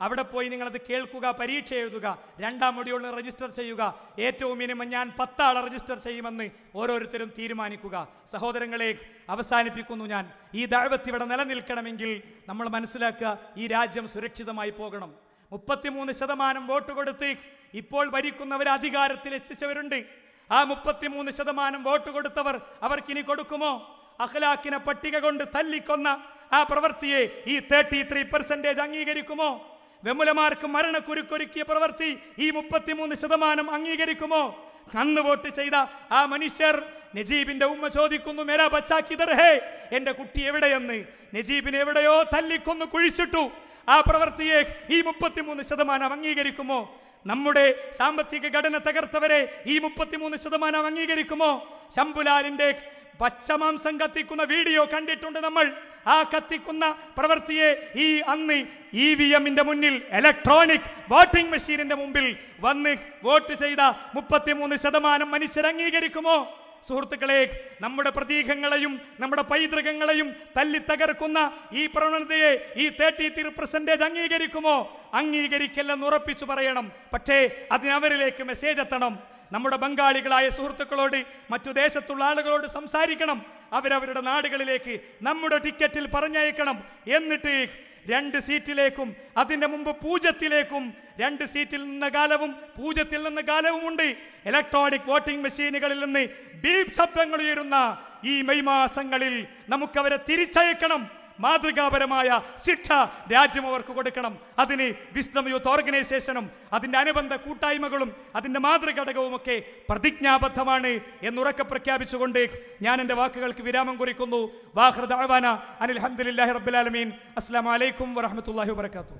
അവിടെ പോയി നിങ്ങളത് കേൾക്കുക, പരീക്ഷ എഴുതുക, 2ാം മൊഡ്യൂളിന് രജിസ്റ്റർ ചെയ്യുക. ഏറ്റവും മിനിമം ഞാൻ 10 ആളെ രജിസ്റ്റർ ചെയ്യുമെന്ന് ഓരോരുത്തരും തീരുമാനിക്കുക. സഹോദരങ്ങളെ, അവസാനിപ്പിക്കുന്നു ഞാൻ. ഈ ദഅവത്ത് ഇവിടെ നിലനിൽക്കണമെങ്കിൽ നമ്മൾ മനസ്സിലാക്കുക, ഈ രാജ്യം സുരക്ഷിതമായി പോകണം. 33% വോട്ട് കൊടുത്ത് ഇപ്പോൾ ഭരിക്കുന്നവർ അധികാരത്തിൽ എത്തിച്ചവരുണ്ട്. ആ 33% വോട്ട് കൊടുത്തവർ അവർക്കിനി കൊടുക്കുമോ? അഖ്ലാഖിനെ പട്ടിക കൊണ്ട് തല്ലിക്കൊന്ന ആ പ്രവൃത്തിയെ ഈ 33% അംഗീകരിക്കുമോ? വെമുലമാർക്ക് മരണക്കുരുക്കൊരുക്കിയ പ്രവൃത്തി ഈ 33% അംഗീകരിക്കുമോ? അന്ന് വോട്ട് ചെയ്ത ആ മനുഷ്യർ, നജീബിന്റെ ഉമ്മ ചോദിക്കുന്നു, മേരാ ബച്ചാ കിധർ ഹേ, എന്റെ കുട്ടി എവിടെയെന്ന്. നജീബിനെ എവിടെയോ തല്ലിക്കൊന്ന് കുഴിച്ചിട്ടു. ആ പ്രവൃത്തിയെ ഈ 33% അംഗീകരിക്കുമോ? നമ്മുടെ സാമ്പത്തിക ഘടന തകർത്തവരെ ഈ 33% അംഗീകരിക്കുമോ? ശംഭുലാലിന്റെ പച്ചമാംസം കത്തിക്കുന്ന വീഡിയോ കണ്ടിട്ടുണ്ട് നമ്മൾ. ആ കത്തിക്കുന്ന പ്രവൃത്തിയെ അന്ന് EVM-ന്റെ മുന്നിൽ, ഇലക്ട്രോണിക് വോട്ടിംഗ് മെഷീനിന്റെ മുമ്പിൽ വന്ന് വോട്ട് ചെയ്ത 33% മനുഷ്യർ അംഗീകരിക്കുമോ? സുഹൃത്തുക്കളെ, നമ്മുടെ പ്രതീകങ്ങളെയും നമ്മുടെ പൈതൃകങ്ങളെയും തല്ലിത്തകർക്കുന്ന ഈ പ്രവണതയെ ഈ 33% അംഗീകരിക്കുമോ? അംഗീകരിക്കില്ലെന്ന് ഉറപ്പിച്ചു പറയണം. പക്ഷേ അതിന് അവരിലേക്ക് മെസ്സേജ് എത്തണം. നമ്മുടെ ബംഗാളികളായ സുഹൃത്തുക്കളോട്, മറ്റു ദേശത്തുള്ള ആളുകളോട് സംസാരിക്കണം. അവരവരുടെ നാടുകളിലേക്ക് നമ്മുടെ ടിക്കറ്റിൽ പറഞ്ഞയക്കണം. എന്നിട്ട് 2 സീറ്റിലേക്കും അതിൻ്റെ മുമ്പ് 0-ലേക്കും, 2 സീറ്റിൽ നിന്ന് കാലവും 0-ൽ നിന്ന് കാലവുമുണ്ട്. ഇലക്ട്രോണിക് വോട്ടിംഗ് മെഷീനുകളിൽ നിന്ന് ബീപ് ശബ്ദങ്ങൾ ഉയരുന്ന ഈ മെയ് മാസങ്ങളിൽ നമുക്കവരെ തിരിച്ചയക്കണം. മാതൃകാപരമായ ശിക്ഷ രാജ്യം അവർക്ക് കൊടുക്കണം. അതിന് വിസ്ഡം യൂത്ത് ഓർഗനൈസേഷനും അതിൻ്റെ അനുബന്ധ കൂട്ടായ്മകളും അതിൻ്റെ മാതൃഘടകവുമൊക്കെ പ്രതിജ്ഞാബദ്ധമാണ് എന്നുറക്കെ പ്രഖ്യാപിച്ചുകൊണ്ട് ഞാൻ എൻ്റെ വാക്കുകൾക്ക് വിരാമം കുറിക്കുന്നു. വാഖിറു ദഅ്വാന അനിൽ ഹംദുലില്ലാഹി റബ്ബിൽ ആലമീൻ. അസ്സലാമു അലൈക്കും വറഹ്മത്തുള്ളാഹി വബറകാതുഹു.